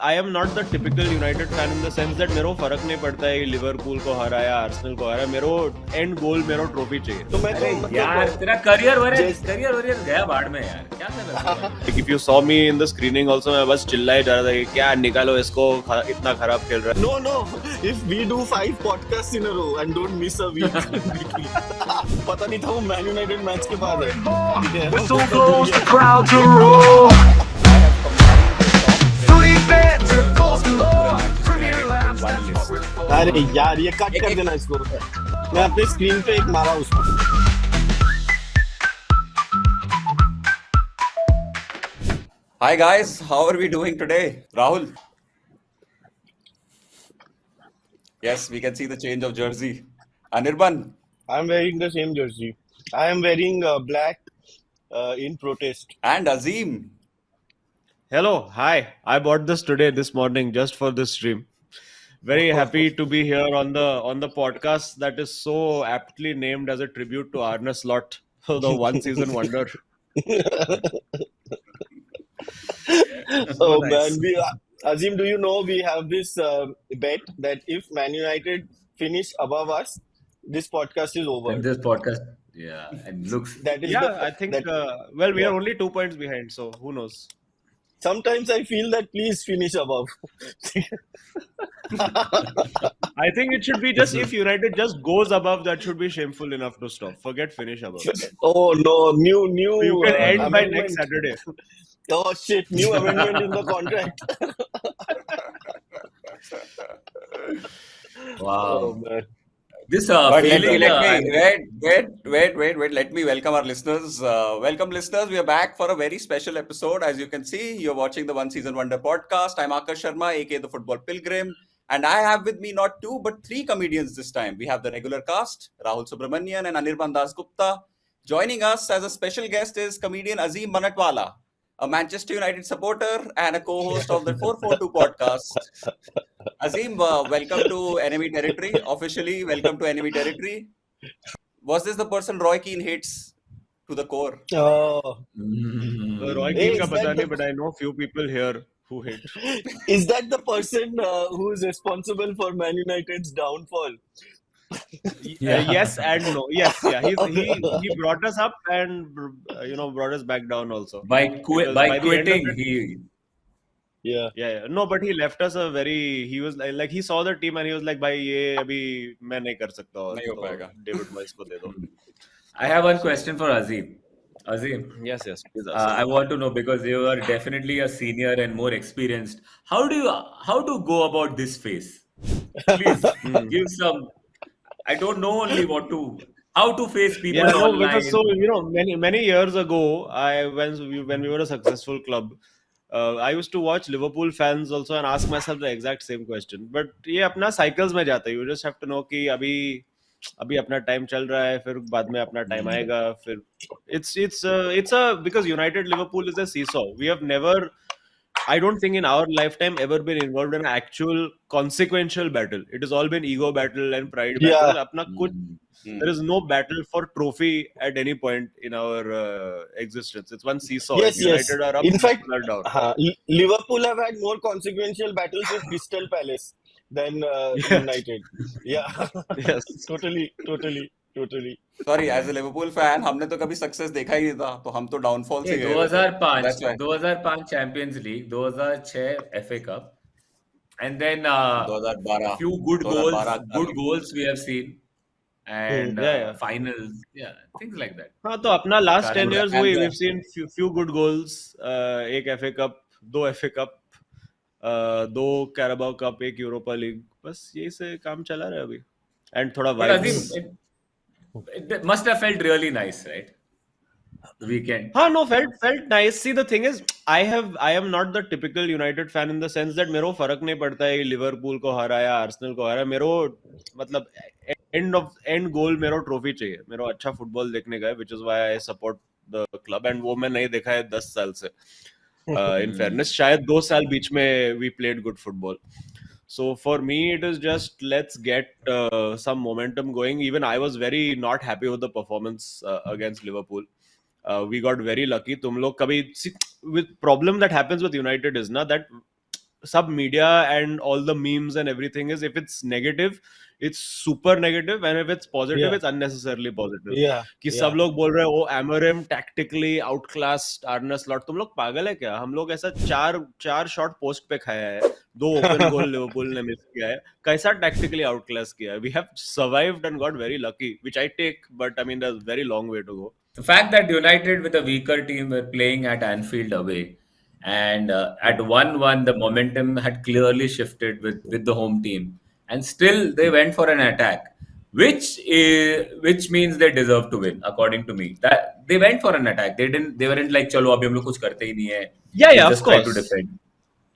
I am not the typical United fan in the sense that मेरे को फर्क नहीं पड़ता है लिवरपूल को हराया आर्सेनल को हराया मेरे को एंड गोल मेरे को ट्रॉफी चाहिए तो मैं अरे तो यार तेरा करियर वरियर गया बाढ़ में यार क्या कर रहा है Like if you saw me in the screening also मैं बस चिल्लाए जा रहा था कि क्या निकालो इसको इतना खराब खेल रहा है No, if we do 5 podcasts in a row and don't miss a week, पता नहीं था वो मैन यूनाइटेड मैच के बाद है। Whistle blows the crowd to roar. Three beds are goals galore. Premier Labs, that's what we're for. अरे यार ये कट कर देना इसको। मैं अपने स्क्रीन पे एक मारा उसको। Hi guys, how are we doing today? Rahul? Yes, we can see the change of jersey. Anirban? I'm wearing the same jersey. I am wearing black in protest. And Azim? Hello, hi. I bought this today, this morning, just for this stream. Very happy to be here on the podcast that is so aptly named as a tribute to Arne Slot, the one season wonder. Oh nice. man, Azim, do you know we have this bet that if Man United finish above us, this podcast is over. And this podcast and looks That is Yeah, the, I think, that, well, we yeah. are only 2 points behind, so who knows? Sometimes I feel that please finish above. I think it should be just if United just goes above, that should be shameful enough to stop. Forget finish above. Oh no, new. You can end by amendment. next Saturday. Oh shit, new amendment in the contract. wow. Oh man. This But feeling wait. Let me welcome our listeners. Welcome listeners. We are back for a very special episode. As you can see, you're watching the One Season Wonder podcast. I'm Akash Sharma, aka the Football Pilgrim. And I have with me not 2, but 3 comedians this time. We have the regular cast, Rahul Subramanian and Anirban Das Gupta. Joining us as a special guest is comedian Azim Banatwala, a Manchester United supporter and a co-host of the 442 podcast. Azim, welcome to Enemy Territory. Officially, welcome to Enemy Territory. Was this the person Roy Keane hates to the core? Oh, Roy Hey, Keane का is पता that नहीं, the- but I know few people here who hate. is that the person who is responsible for Man United's downfall? Yes and no. Yes, yeah. He brought us up and brought us back down also. by Because by the end of quitting it- he Yeah. Yeah. No, but he left us a very. He was like he saw the team and he was like, भाई ये अभी मैं नहीं कर सकता और नहीं हो तो पाएगा." David Moyes को दे दो. I have one question for Azim. Azim, Yes. Please I want to know because you are definitely a senior and more experienced. How to go about this phase? Please give some. I don't know only how to face people Yeah, no, online. because so many years ago, when we were a successful club, I used to watch Liverpool fans also and ask myself the exact same question. But ये अपना cycles में जाता है. You just have to know कि अभी अपना time चल रहा है, फिर बाद में अपना time आएगा. फिर it's a because United Liverpool is a seesaw. We have never, I don't think in our lifetime ever been involved in an actual consequential battle. It has all been ego battle and pride Yeah. battle. अपना कुछ there is no battle for trophy at any point in our existence. It's one seesaw. Yes, If yes. United are up, In fact, Liverpool are down. Liverpool have had more consequential battles with Crystal Palace than United. Yeah. Yes. Totally. Sorry, as a Liverpool fan, हमने तो कभी success देखा ही नहीं था, तो हम तो downfall से गए थे. 2005 That's why. 2005 Champions League, 2006 FA Cup, and then 2012. few good 2012 goals we have seen, and Yeah. finals, things like that. हाँ तो अपना last 10 years And we've seen few good goals. एक FA Cup, 2 FA Cup, 2 Carabao Cup, 1 Europa League. बस यही से काम चला रहा है अभी. And थोड़ा But vibes. Azim, it must have felt really nice, right? The weekend. हाँ no felt nice. See, the thing is, I am not the typical United fan in the sense that मेरे को फर्क नहीं पड़ता है Liverpool को हराया Arsenal को हराया. मेरे को मतलब end goal मेरे को ट्रॉफी चाहिए. मेरे को अच्छा फुटबॉल देखने का है, which is why I support the club, and वो मैं नहीं देखा है 10 साल से. In fairness, शायद 2 साल बीच में we played good football. So for me, it is just let's get some momentum going. Even I was very not happy with the performance against Liverpool. We got very lucky. तुम लोग कभी with problem that happens with United is ना that sub media and all the memes and everything is, if it's negative, it's super negative, and if it's positive, Yeah. it's unnecessarily positive. Yeah. कि Yeah. सब लोग बोल रहे हैं वो Amorim tactically आउटक्लास्ड आर्ने slot. तुम लोग पागल है क्या? हम लोग ऐसा चार शॉट पोस्ट पे खाया है, 2 ओपन गोल लिवरपूल ने मिस किया है. कैसा टैक्टिकली आउटक्लास किया है? We have survived and got very lucky, which I take, but I mean there is very long way to go. The fact that United with a weaker team were playing at Anfield away, and at 1-1 the momentum had clearly shifted with the home team, and still they went for an attack, which means they deserve to win according to me. That they went for an attack. They weren't like chalo abhi hum log kuch karte hi nahi hai. Yeah, We'll of just try to course. defend.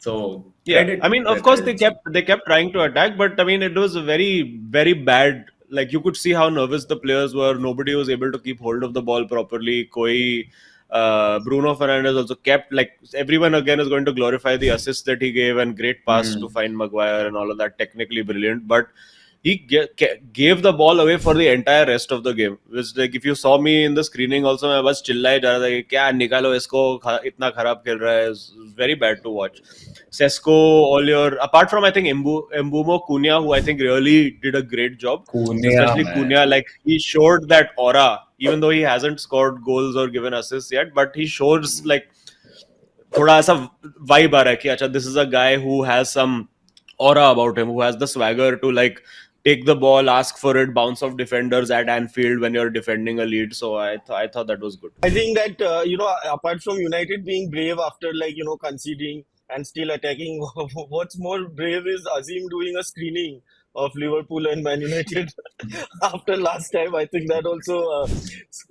So Yeah, credit I mean, of where course credit's they kept trying to attack, but I mean, it was very, very bad. Like, you could see how nervous the players were. Nobody was able to keep hold of the ball properly. Bruno Fernandes also kept, like, everyone again is going to glorify the assist that he gave and great pass to find Maguire and all of that, technically brilliant, but he gave the ball away for the entire rest of the game. It was like, if you saw me in the screening also, मैं बस चिल्लाए जा रहा था कि क्या निकालो इसको, इतना खराब खेल रहा है. It's very bad to watch. Sesko, all your, apart from I think Mbumo Cunha, who I think really did a great job. Cunha, Especially man. Cunha, like, he showed that aura, even though he hasn't scored goals or given assists yet, but he shows like थोड़ा ऐसा vibe आ रहा है कि अच्छा, this is a guy who has some aura about him, who has the swagger to like take the ball, ask for it, bounce off defenders at Anfield when you're defending a lead. So I thought that was good. I think that apart from United being brave after conceding and still attacking, what's more brave is Azim doing a screening of Liverpool and Man United after last time. I think that also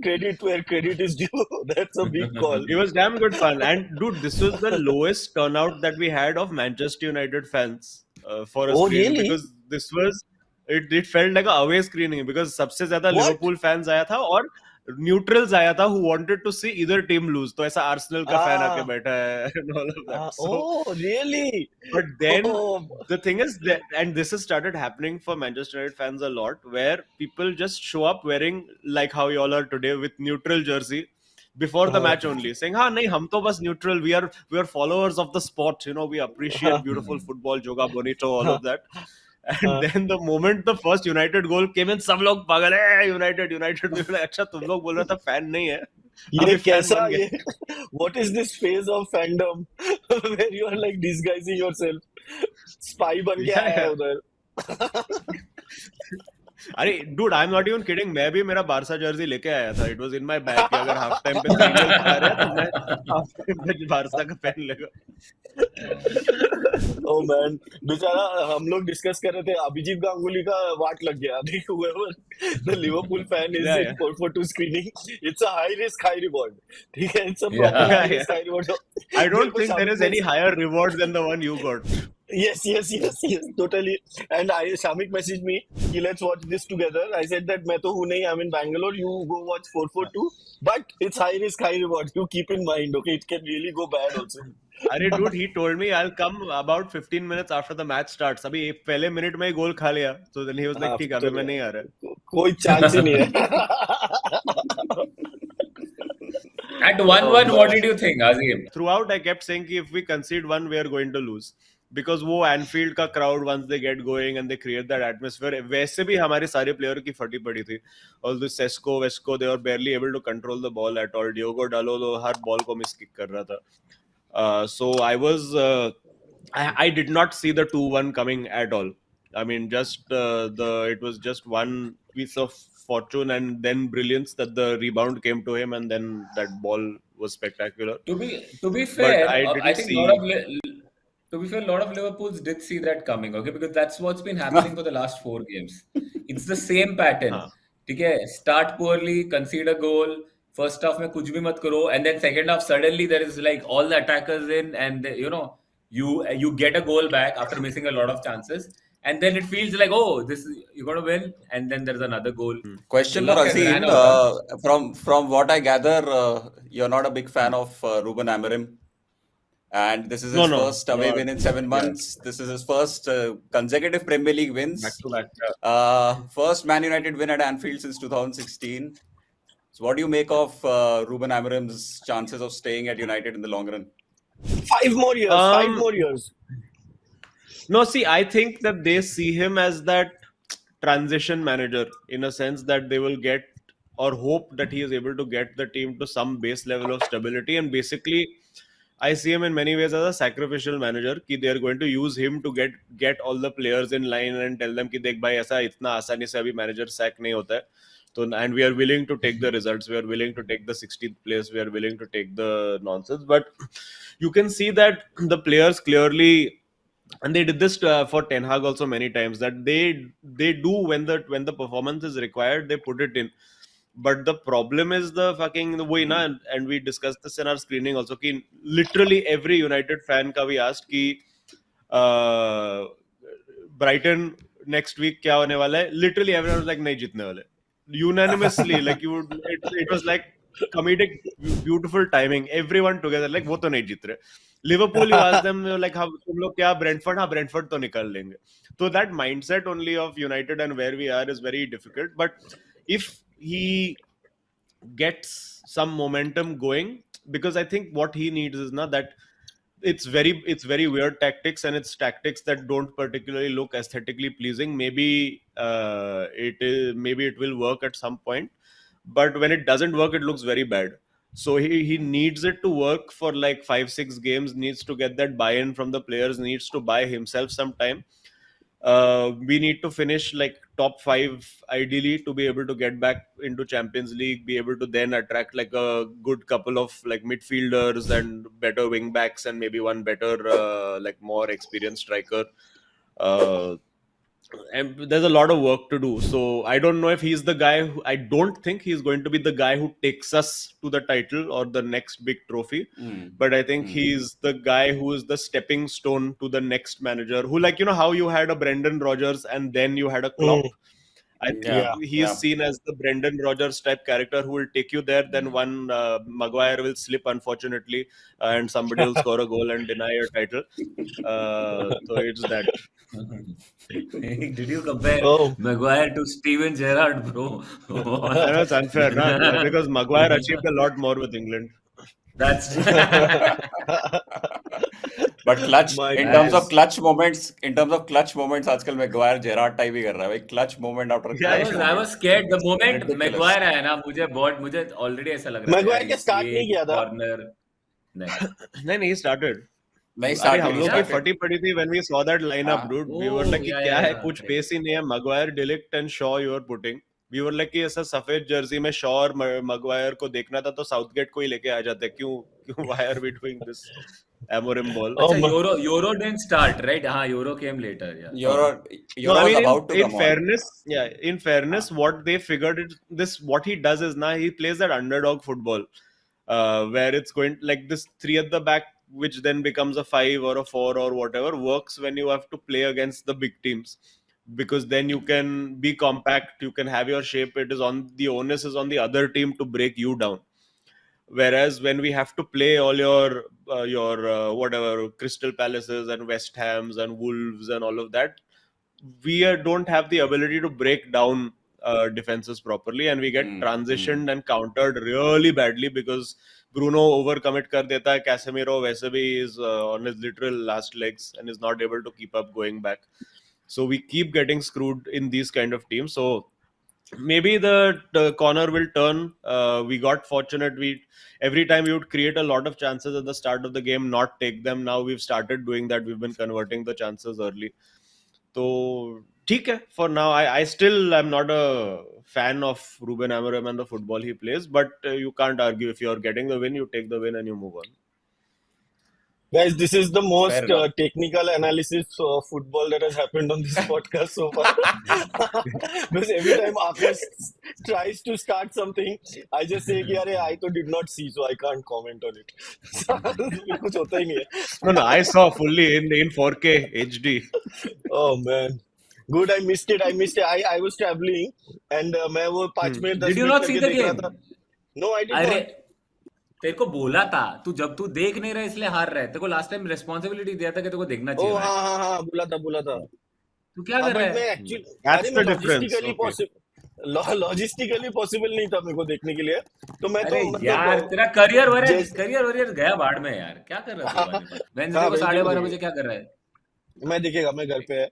credit where credit is due. That's a big call. It was damn good fun. And dude, this was the lowest turnout that we had of Manchester United fans for a Oh, screening, really? because this was it felt like a away screening, because सबसे ज्यादा What? Liverpool fans आया था और neutrals आया था who wanted to see either team lose. तो ऐसा Arsenal का fan आके बैठा है and all of that. So, really? but then Oh. the thing is that, and this has started happening for Manchester United fans a lot, where people just show up wearing like how you all are today with neutral jersey before the match only, saying हाँ नहीं हम तो बस neutral, we are followers of the sport, we appreciate beautiful football, joga bonito, all of that. And then the moment the first United goal came in, सब लोग पागल है United. अच्छा, तुम लोग बोल रहे थे fan नहीं है, ये अभी fan कैसा बन गए. what is this phase of fandom where you are like disguising yourself? Spy बन के आया है उधर. अरे dude, I'm not even kidding. मैं भी मेरा बारसा जर्सी लेके आया था. It was in my bag कि अगर हाफ टाइम पे 3-0 खा रहे हैं तो मैं हाफ टाइम पे बारसा का पहन लेगा. Oh man, बेचारा हम लोग डिस्कस कर रहे थे, अभिजीत गांगुली का वाट लग गया. Whoever the Liverpool fan is Yeah, in yeah. 442 screening, it's a high risk, high reward. ठीक है, it's a Yeah. proper high Yeah, risk, high reward. I don't देखो, think there is Shamik any higher reward than the one you got. Yes, totally. And Shamik messaged me, let's watch this together. I said that मैं तो हूँ नहीं, I'm in Bangalore. You go watch 442. But it's high risk, high reward. You keep in mind, okay? It can really go bad also. अरे dude, he told me I'll come about 15 minutes after the match starts. अभी पहले minute में ही गोल खा लिया. So then he was like, ठीक है, अभी मैं नहीं आ रहा. कोई चांस ही नहीं है. At 1-1, what did you think, Azim? Throughout I kept saying कि if we concede one, we are going to lose. Because वो Anfield का crowd, once they get going and they create that atmosphere, वैसे भी हमारे सारे player की फटी पड़ी थी. Although Sesko, Vesco, they were barely able to control the ball at all. Diogo Dalot तो हर ball को miss kick कर रहा था. So I was, I did not see the 2-1 coming at all. I mean, just it was just one piece of fortune and then brilliance that the rebound came to him, and then that ball was spectacular. To be fair, I didn't I think see- to be fair, a lot of Liverpools did see that coming, okay? Because that's what's been happening for the last 4 games. It's the same pattern. हाँ. ठीक है, start poorly, concede a goal, first half में कुछ भी मत करो, and then second half suddenly there is like all the attackers in, and you get a goal back after missing a lot of chances, and then it feels like, oh, you're gonna win, and then there's another goal. Question The for luck has Azim. ran out, From what I gather, you're not a big fan of Ruben Amorim. And this is his No, first away no. win in 7 months. This is his first consecutive Premier League wins. Back to back. First Man United win at Anfield since 2016. So what do you make of Ruben Amorim's chances of staying at United in the long run? 5 more years. 5 more years. No, see, I think that they see him as that transition manager in a sense that they will get or hope that he is able to get the team to some base level of stability. And basically, I see him in many ways as a sacrificial manager. Ki they are going to use him to get all the players in line and tell them कि देख भाई ऐसा इतना आसानी से अभी manager sack नहीं होता है. So, and we are willing to take the results. We are willing to take the 16th place. We are willing to take the nonsense. But you can see that the players clearly, and they did this for Ten Hag also many times, that they do when the performance is required, they put it in. But the problem is the fucking way na, and we discussed this in our screening also. Ki literally every United fan ka we asked ki Brighton next week क्या होने वाला है? Literally everyone was like नहीं जीतने वाले. Unanimously, like it was like comedic, beautiful timing. Everyone together, like वो तो नहीं जीत रहे. Liverpool, you ask them like how तुम लोग क्या Brentford? हाँ Brentford तो निकाल लेंगे. So that mindset only of United and where we are is very difficult. But if he gets some momentum going, because I think what he needs is not that it's very weird tactics, and it's tactics that don't particularly look aesthetically pleasing. Maybe it will work at some point, but when it doesn't work, it looks very bad. So he needs it to work for like 5-6 games, needs to get that buy-in from the players, needs to buy himself some time. We need to finish like top 5 ideally to be able to get back into Champions League, be able to then attract like a good couple of like midfielders and better wing backs and maybe one better like more experienced striker. And there's a lot of work to do. So I don't know if he's the guy I don't think he's going to be the guy who takes us to the title or the next big trophy. But I think he's the guy who is the stepping stone to the next manager, who, like, you know how you had a Brendan Rodgers and then you had a Klopp. I think he is seen as the Brendan Rodgers type character who will take you there. Then one Maguire will slip, unfortunately, and somebody will score a goal and deny your title. So it's that. Did you compare Maguire to Steven Gerrard, bro? I know it's unfair, no? Because Maguire achieved a lot more with England. That's But clutch in terms of clutch moments, आजकल Maguire Gerrard type ही कर रहा है भाई. Clutch moment after clutch. I was scared the moment Maguire आया ना, मुझे already ऐसा लग रहा था. Maguire क्या start नहीं किया था? Corner नहीं he started. नहीं हम लोग की फटी पड़ी थी when we saw that lineup, dude. We were like yeah, क्या है, yeah, कुछ पेस ही नहीं है. Maguire, De Ligt and Shaw you were putting. We were like कि ऐसा सफेद जर्सी में Shaw और Maguire को देखना था तो Southgate को ही लेके आ जाते. क्यों why are we doing this Amorim ball? Euro didn't start, right? Euro came later. Yeah. Euro No, I was mean, about to in come fairness, in fairness, what they figured what he does is now he plays that underdog football, where it's going like this 3 at the back, which then becomes a 5 or a 4 or whatever, works when you have to play against the big teams, because then you can be compact, you can have your shape. The onus is on the other team to break you down. Whereas when we have to play all your whatever Crystal Palaces and West Hams and Wolves and all of that, we don't have the ability to break down defenses properly, and we get transitioned and countered really badly because Bruno overcommit kar deta hai. Casemiro वैसे भी is on his literal last legs and is not able to keep up going back. So we keep getting screwed in these kind of teams. So maybe the corner will turn. We got fortunate. Every time we would create a lot of chances at the start of the game, not take them. Now we've started doing that. We've been converting the chances early. So ठीक है. For now, I still am not a fan of Ruben Amorim and the football he plays, but you can't argue. If you're getting the win, you take the win and you move on. Guys, this is the most technical analysis of football that has happened on this podcast so far. Because every time Akash tries to start something, I just say, I did not see, so I can't comment on it. कुछ होता ही नहीं है. No, I saw fully in 4K HD. Oh man. Good, I missed it. I was traveling and मैं वो 5 minute 10 Did you minute not see करके the देख रहा game? था. No, I did not. तेरे को बोला था जब तू देख नहीं रहा इसलिए हार रहा है. तेरे को लास्ट टाइम रिस्पांसिबिलिटी दिया था कि तेरे को देखना चाहिए. हाँ बोला था. तू क्या कर रहा है? मैं actually That's the difference. Logistically possible नहीं था मेरे को देखने के लिए. तो मैं अरे तो यार तेरा करियर गया बाढ़ में यार. क्या कर रहा है तू? वेडनेसडे को 12:30 बजे क्या कर रहा है? मैं दिखेगा, मैं घर पे है,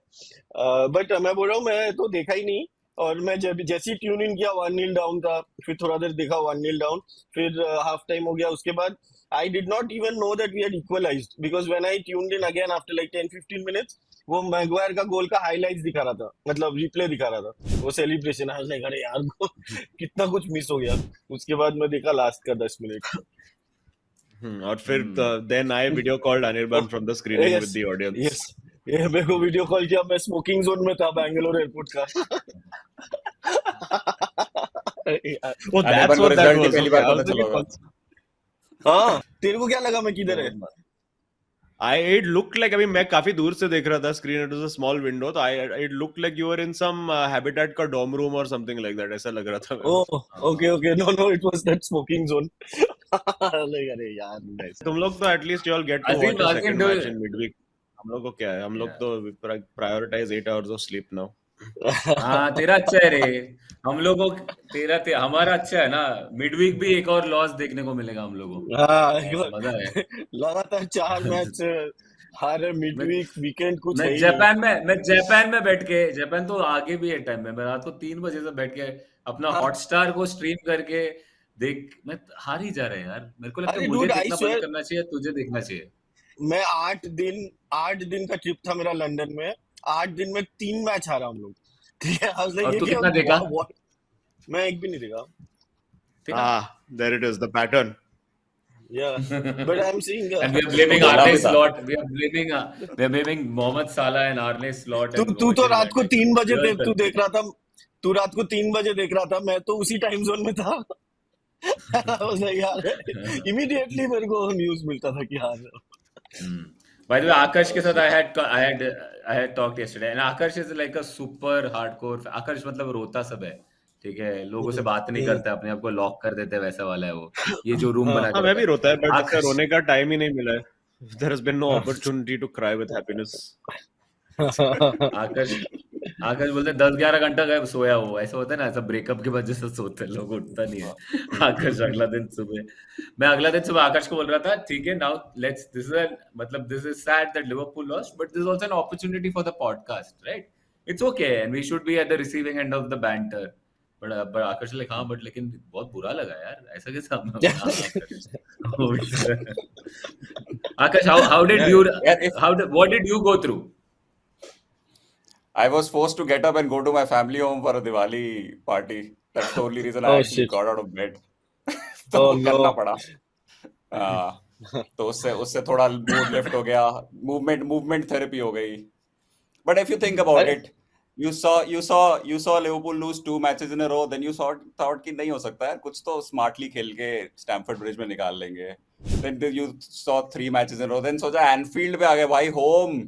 बट मैं बोल रहा हूँ मैं तो देखा ही नहीं। और मैं जब जैसे ही ट्यून इन किया 1-0 डाउन था, फिर थोड़ा देर देखा 1-0 डाउन, फिर हाफ टाइम हो गया, उसके बाद I did not even know that we had equalised, because when I tuned in again after like 10-15 minutes, वो मैगवायर का गोल का हाइलाइट्स दिखा रहा था, मतलब रिप्ले दिखा रहा था, वो सेलिब्रेशन। आई वाज लाइक अरे यार कितना कुछ मिस हो गया। उसके बाद मैं देखा लास्ट का 10 मिनट। और फिर then I video called Anirban from the screening with yes the audience. Yes, ये मेरे को वीडियो कॉल किया, मैं स्मोकिंग जोन में था बैंगलोर एयरपोर्ट का। Oh, अनिर्बान that's को what that result he was. पहली Okay, बार I पता was चला thinking, होगा। हाँ, तेरे को क्या लगा मैं किधर है? it looked like, I mean, मैं काफी दूर से देख रहा था screen, it was a small window, तो it looked like you were in some Habitat का dorm room or something like that, ऐसा लग रहा था मेरे को। Oh okay okay, no it was that smoking zone। Like अरे यार nice। तुम लोग तो at least you all get to Azim, watch a Azim, second do match in midweek. हम लोग को क्या है, हम लोग तो prioritize 8 hours of sleep now. हाँ तेरा अच्छा है रे। हम लोगों हमारा अच्छा है ना, मिडवीक भी एक और लॉस देखने को मिलेगा हम लोगों को, हाँ, ऐसा मजा है। लगातार 4 मैच हारे, मिड मैं वीक वीकेंड कुछ है मैं ही नहीं। जापान में बैठ के, जापान तो आगे भी है टाइम में, मैं रात को 3 बजे से बैठ के अपना हाँ, हॉटस्टार को स्ट्रीम करके देख, मैं हार ही जा रहे हैं यार। मेरे को लगता अरे है मुझे डूड आई देखना बंद स्वेयर, करना चाहिए, तुझे देखना चाहिए। मैं 8 दिन का ट्रिप था मेरा लंदन में, 8 दिन में 3 मैच हारा हम लोग। ठीक है, आई वाज लाइक और ये तू क्या, कितना देखा? व्हाट, मैं एक भी नहीं देखा। तेरा There it is, the pattern. या but I am seeing and we are blaming बोला Arne भी था। Slot. We are blaming Mohamed Salah and Arne Slot तू and तू तो watching रात that को 3 actually बजे real तू देख culprit. रहा था, तू रात को 3 बजे देख रहा था, मैं तो उसी टाइम जोन में था। I was like, यार इमीडिएटली मेरे को न्यूज़ मिलता था कि हार रहे हो। By the way, Akash के साथ I had talked yesterday and Akash is like a super hardcore. Akash मतलब रोता सब है, ठीक है, लोगों से बात नहीं करता, अपने आप को लॉक कर देते हैं, वैसा वाला है वो। ये जो रूम हाँ, बना हाँ, के मैं रखा भी रोता है, है but ऐसा आकाश। रोने का टाइम ही नहीं मिला है. There has been no हाँ। opportunity to cry with happiness. आकाश बोलते 10-11 घंटा गए सोया हो, ऐसा होता है ना, ऐसा ब्रेकअप के बाद जैसे सोते हैं लोग, उठता नहीं है। आकाश अगला दिन सुबह आकाश को बोल रहा था, ठीक है, now let's this is sad that Liverpool lost, but this is also an opportunity for the podcast, right? It's okay and we should be at the receiving end of the banter. But Akash like हाँ, but लेकिन बहुत बुरा लगा यार, ऐसा कैसे हमने आकाश, how did you what did you go through? I was forced to get up and go to my family home for a Diwali party. That's the only reason I Oh actually shit, got out of bed. तो oh वो करना no, पड़ा। तो उससे थोड़ा mood lift हो गया, movement therapy हो गई। But if you think about अरे it, you saw Liverpool lose 2 matches in a row, then you thought कि नहीं हो सकता है, कुछ तो स्मार्टली खेल के स्टैमफोर्ड ब्रिज में निकाल लेंगे। Then you saw 3 matches in a row, then सोचा एनफील्ड पे आ गए भाई, होम,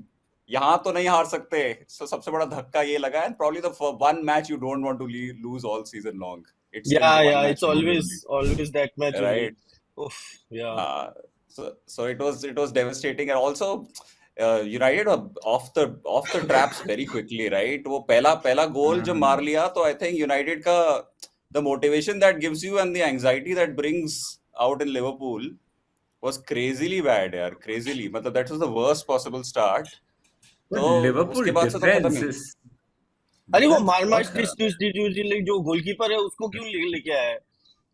यहाँ तो नहीं हार सकते। So सबसे बड़ा धक्का ये लगा, and probably the one match you don't want to lose all season long. It's still the one yeah, match it's you don't want to lose, always that match only. right? Oof, yeah, So it was devastating, and also United were off the traps very quickly, right? वो पहला गोल जब मार लिया, तो I think United का the motivation that gives you and the anxiety that brings out in Liverpool was crazily bad यार, crazily, मतलब that was the worst possible start. But तो Liverpool उसके बाद से तो खत्म ही। अरे वो defense मार्माश बहुत जो गोलकीपर है उसको क्यों लेके आया है,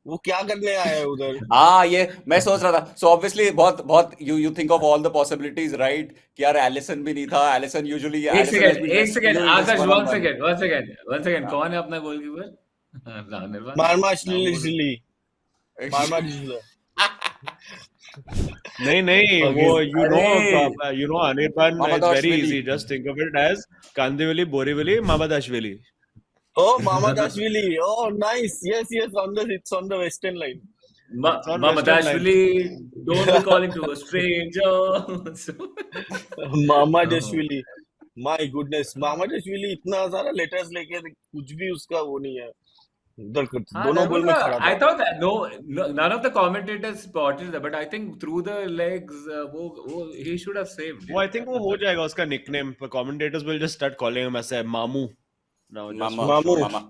वो क्या करने आया है उधर? हाँ, ये मैं सोच रहा था। So obviously बहुत you think of all the possibilities, right? कि यार एलिसन भी नहीं था, एलिसन usually एक Alisson has been second rescuing this Akash, one on one one. Second, हाँ। कौन है अपना गोलकीपर? निर्वाण, मार्माश नाम बोलो। नहीं, वो you know Anirban, it's very Mamadashvili. easy. Just think of it as Kandivali, Borivali, Mamadashvili. Oh, Mamadashvili. Oh, nice. Yes, it's on the western line. It's on Western Mamadashvili, don't be calling to a stranger. Mamadashvili. My goodness, Mamadashvili इतना सारा letters लेके कुछ भी उसका वो नहीं है, उधर दोनों गोल में खड़ा I था। thought that none of the commentators spotted that, but I think through the legs, he should have saved वो I it. think वो हो जाएगा उसका nickname. Commentators will just start calling him as a Mamu. Now just mama for Mamu. short. मामा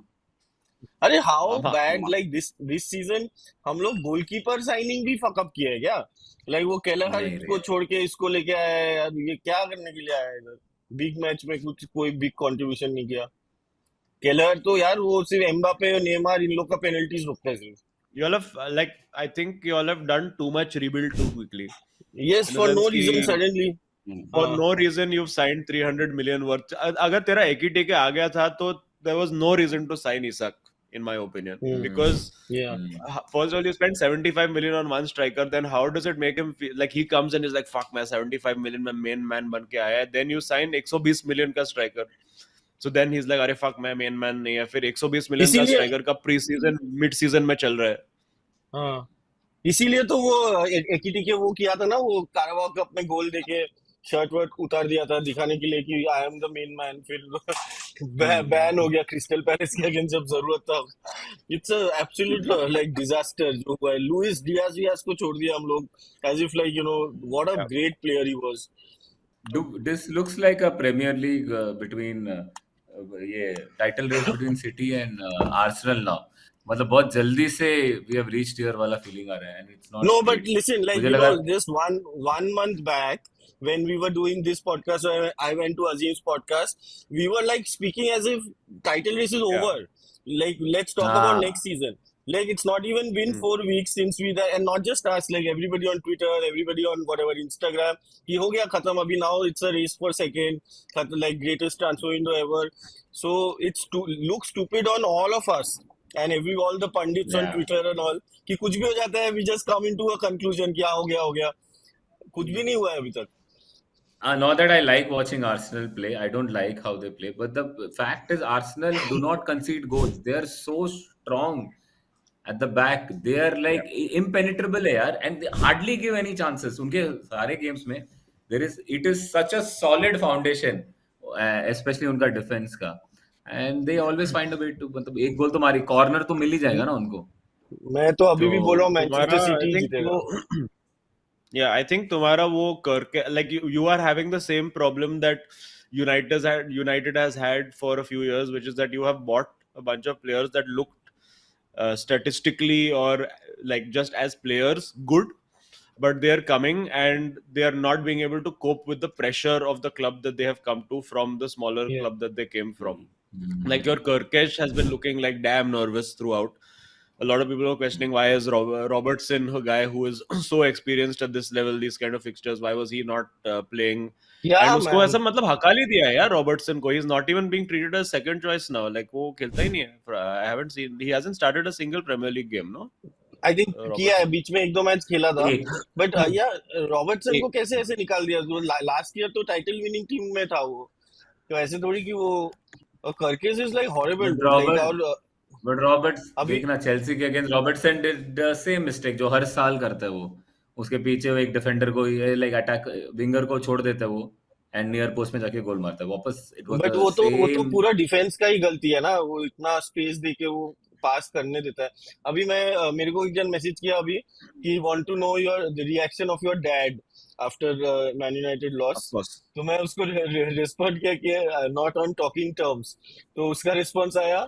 अरे how mama, bad, mama. Like this season हम लोग goalkeeper signing भी fuck up किया है क्या? लाइक वो केलहर नहीं रे। को छोड़ के इसको लेके आया है यार, ये क्या करने के लिए आया है इधर? बिग मैच में कुछ कोई बिग कंट्रीब्यूशन नहीं किया। केलर तो यार वो सिर्फ एम्बापे और नेमार इन लोग का पेनल्टीज रोकता है सिर्फ। You all have like I think you all have done too much rebuild too quickly. Yes, In the for no sense reason कि suddenly. for हाँ no reason you've signed 300 million worth. अगर तेरा एकीटी के आ गया था तो there was no reason to sign Isak in my opinion because yeah. first of all you spend 75 million on one striker, then how does it make him feel like he comes and is like fuck मैं 75 million में main man बन के आया है, then you sign 120 million का striker, so then he's like अरे fuck मैं main man नहीं है, फिर 120 million का इसीलिए striker का प्री सीजन मिड सीजन में चल रहा है। हाँ इसीलिए तो वो एकीटी के वो किया था ना, वो कारवाओ कप में गोल देके शर्ट वर्ट उतार दिया था दिखाने के लिए कि I am the main man, फिर बैन हो गया क्रिस्टल पैलेस के अगेंस्ट जब जरूरत था। इट्स एब्सोल्यूट लाइक डिजास्टर जो हुआ है। लुइस डियाज वियाज को छोड़ दिया हम लोग as if like you know what a great player he was. This looks like a Premier League between ये title race between City and Arsenal now. मतलब बहुत जल्दी से we have reached here वाला feeling आ रहा है, and it's not No, but great. listen, like मुझे you लगा know, just one month back when we were doing this podcast, I went to Azim's podcast. We were like speaking as if title race is over. Like let's talk about हाँ next season. Like it's not even been 4 weeks since we there, and not just us. Like everybody on Twitter, everybody on whatever Instagram. कि हो गया खत्म अभी, now it's a race for second, like greatest transfer window ever. So it's looks stupid on all of us. And all the pundits on yeah. Twitter and all कि कुछ भी हो जाता है, we just come into a conclusion कि हो गया कुछ भी नहीं हुआ है अभी तक। Not that I like watching Arsenal play. I don't like how they play. But the fact is, Arsenal do not concede goals. They are so strong at the back. They are like impenetrable, yaar, and they hardly give any chances. उनके सारे games में it is such a solid foundation, especially उनका defense का. And they always find a way to मतलब एक गोल तो मारी, corner तो मिल ही जाएगा ना उनको. मैं तो अभी भी बोल रहा हूँ तुम्हारा मैनचेस्टर I सिटी think जीतेगा। वो yeah, I think तुम्हारा वो करके like you are having the same problem that United has had for a few years, which is that you have bought a bunch of players that looked statistically or like just as players good, but they are coming and they are not being able to cope with the pressure of the club that they have come to from the smaller Yeah. club that they came from. Like your Kirkesh has been looking like damn nervous throughout. A lot of people are questioning why is Robertson, a guy who is so experienced at this level, these kind of fixtures, why was he not playing? Yeah, And उसको man. ऐसा मतलब हकाल ही दिया है यार Robertson को. He is not even being treated as second choice now. Like वो खेलता ही नहीं है. I haven't seen. He hasn't started a single Premier League game, no? I think किया है, बीच में 1-2 मैच खेला था, एक बट यार रॉबर्टसन को एक कैसे ऐसे निकाल दिया? जो लास्ट ईयर तो टाइटल विनिंग टीम में था वो, तो ऐसे थोड़ी कि वो कर्केस इज लाइक हॉरिबल Robert, और but Roberts अभी देखना चेल्सी के against Robertson did the same mistake जो हर साल करता है वो. उसके पीछे वो एक डिफेंडर को लाइक अटैक विंगर को छोड़ देता है वो, एंड नियर पोस्ट में जाके गोल मारता है वापस. इट वाज बट द वो तो सेम. पूरा डिफेंस का ही गलती है ना, वो इतना स्पेस देके वो पास करने देता है। अभी मैं मेरे को एक जन मैसेज किया अभी कि want to know your the reaction of your dad after Man United of loss, course. तो मैं उसको रिस्पॉन्ड किया कि नॉट ऑन टॉकिंग टर्म्स, तो उसका रिस्पॉन्स आया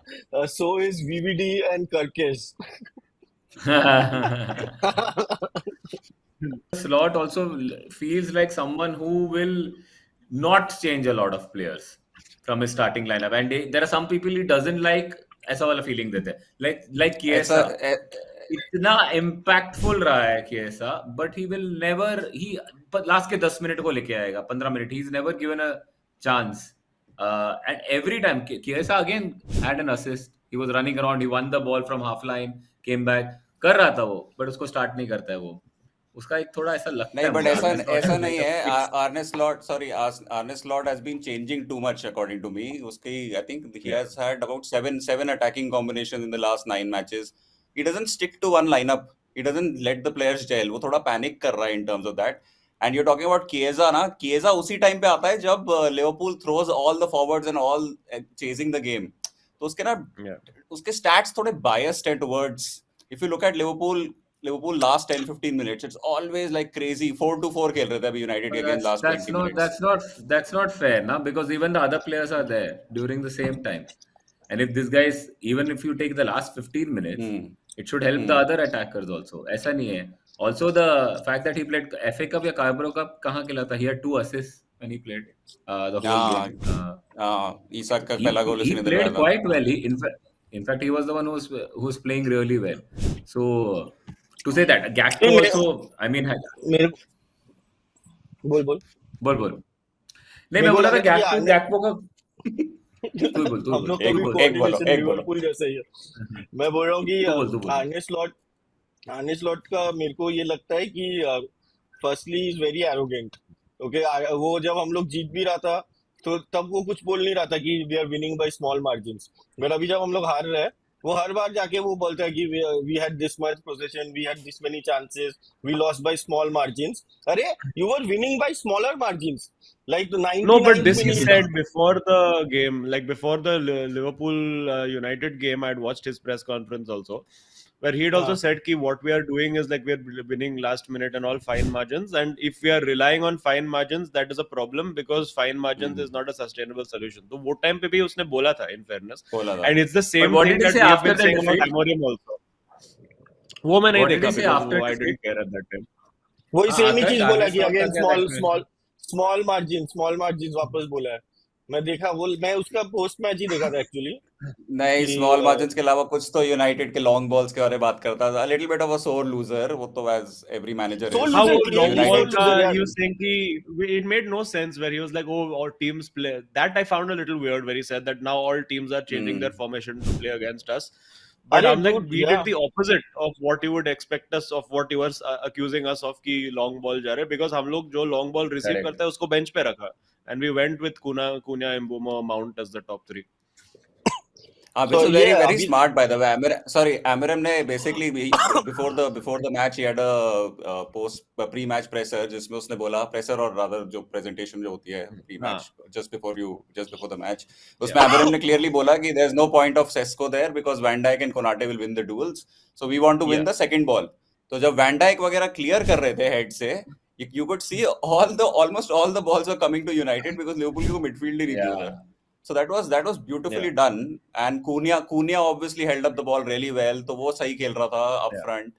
सो इज वीवीडी एंड कर्केस। Slot also feels like someone who will not change a lot of players from his starting lineup, and there are some people he doesn't like. ऐसा वाला feeling देते हैं. Like ऐसा Chiesa, इतना impactful रहा है Chiesa, but he will never last के 10 minute को लेके आएगा 15 minute. He's never given a chance, and every time Chiesa again had an assist. He was running around, he won the ball from half line, came back, कर रहा था वो, but उसको start नहीं करता है वो. उसका एक थोड़ा ऐसा लगता नहीं, है बट मुझे ऐसा Arne Slot ऐसा is नहीं like a है. fixed. Arne Slot has been changing too much according to me. उसकी I think he has had about seven attacking combinations in the last 9 matches. He doesn't stick to one lineup. He doesn't let the players gel. वो थोड़ा panic कर रहा है in terms of that. And you're talking about Chiesa ना, Chiesa उसी time पे आता है जब Liverpool throws all the forwards and all chasing the game. तो उसके ना उसके stats थोड़े biased हैं towards. If you look at Liverpool last 10-15 minutes, it's always like crazy 4-4 खेल रहे थे अभी United के against last 20 minutes. That's not fair, na? Because even the other players are there during the same time. And if this guys, even if you take the last 15 minutes, it should help the other attackers also. ऐसा नहीं है. Also the fact that he played FA Cup या Carabao Cup कहाँ खेला था? He had 2 assists. when he played the whole हाँ game. Isak का पहला गोल He उसी ने दिलवाया played था. quite well. In fact, he was the one who was playing really well. So to say that Gakpo नहीं, also, I mean, मेरे बोल बोल बोल नहीं, मेरे मैं को बोला था लगा कि Gakpo का तू हम बोल लोग का एक भी बोल एक बोलो कोऑर्डिनेशन एक बोलो. लिवरपूल जैसा ही है. मैं बोल रहा हूँ कि तू बोल आर्ने स्लॉट का मेरे को ये लगता है कि firstly is very arrogant. Okay, वो जब हम लोग जीत भी रहा था तो तब वो कुछ बोल नहीं रहा था कि we are winning by small margins. But अभी जब हम लोग हार रहे हैं वो हर बार जाके वो बोलता है कि we had this much position, we had this many chances, we lost by small margins. अरे you were winning by smaller margins like No, 99 but this में he नहीं था. said before the game, like before the Liverpool United game. I'd watched his press conference also, where he'd also हाँ. said कि what we are doing is like we're winning last minute and all fine margins, and if we are relying on fine margins, that is a problem because fine margins is not a sustainable solution. तो वो time पे भी उसने बोला था, in fairness, बोला था. and it's the same what thing did he that say we have after been the saying about defeat? Amorim also. वो मैं नहीं What did देखा he say because after I defeat? didn't care at that time. वही same ही आकाश चीज बोला आर्ने कि slot का again क्या था explanation? स्मॉल मार्जिन वापस बोला है. मैं देखा वो, मैं उसका पोस्ट मैच ही देखा था एक्चुअली नहीं, कि स्मॉल मार्जिन्स के अलावा कुछ तो यूनाइटेड के लॉन्ग बॉल्स के बारे में बात करता था. लिटिल बिट ऑफ अ सोर लूजर, वो तो एज एवरी मैनेजर सोर is. How loser, long clearly ball सोर यूनाइटेड लूजर यार. he was saying it made no sense where he was like, oh, all teams play. That I found a little weird where he said that now all teams are changing their formation to play against us. But अरे I'm like, dude, we yeah. did the opposite of what you would expect us of what you were accusing us of कि long ball जा रहे, because हम लोग जो long ball receive Correct. करते हैं उसको bench पे रखा, and we went with Cunha, Mbeumo, Mount as the top three. हाँ, which तो was ये very very अभी smart by the way. Amorim ने basically before the match he had a pre-match presser जिसमें उसने बोला presser और rather जो presentation जो होती है pre-match just before the match, उसमें Amorim ने clearly बोला कि there's no point of Sesko there because Van Dijk and Konate will win the duels, so we want to win the second ball. तो जब Van Dijk वगैरह clear कर रहे थे head से, you could see almost all the balls were coming to United because Liverpool को midfield ही नहीं थी उधर. So that was beautifully done, and Cunha obviously held up the ball really well. तो वो सही खेल रहा था up front.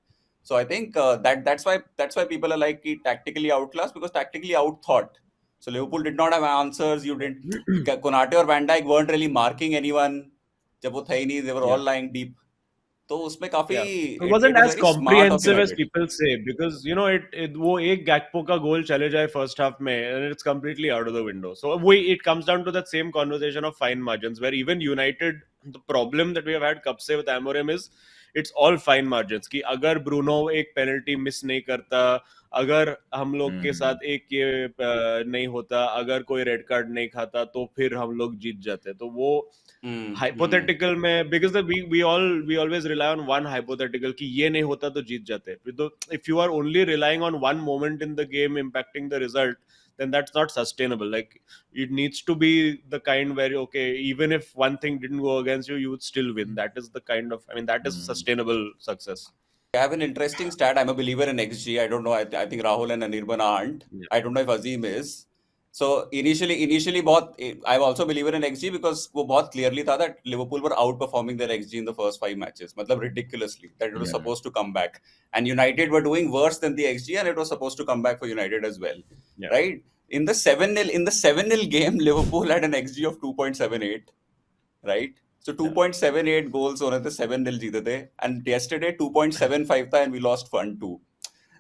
So I think that's why people are like tactically outclassed because tactically outthought. So Liverpool did not have answers. You didn't. Konate or Van Dijk weren't really marking anyone. जब वो थे ही नहीं, they were all lying deep. तो उसमें काफी It wasn't was as very smart of comprehensive as United. people say because you know it वो एक Gakpo का goal चले जाए first half में and it's completely out of the window. So it comes down to that same conversation of fine margins where even United, the problem that we have had कब से with Amorim is it's all fine margins कि अगर Bruno एक penalty miss नहीं करता, अगर हम लोग के साथ एक ये नहीं होता, अगर कोई रेड कार्ड नहीं खाता तो फिर हम लोग जीत जाते. तो वो hypothetical में because we always rely on one hypothetical कि ये नहीं होता तो जीत जाते. If you are only relying on one moment in the game impacting the result, then that's not sustainable. Like it needs to be the kind where okay, even if one thing didn't go against you, you would still win. That is the kind of, I mean, that is sustainable success. I have an interesting stat. I'm a believer in XG. I don't know. I think Rahul and Anirban aren't. I don't know if Azim is. So initially I'm also a believer in XG because वो बहुत clearly था that Liverpool were outperforming their XG in the first 5 matches. मतलब ridiculously that it was supposed to come back. And United were doing worse than the XG and it was supposed to come back for United as well. Yeah. Right? In the 7-0 game, Liverpool had an XG of 2.78. Right? So 2.78 goals होने थे, 7-0 जीते थे, and yesterday 2.75 था and we lost 1-2.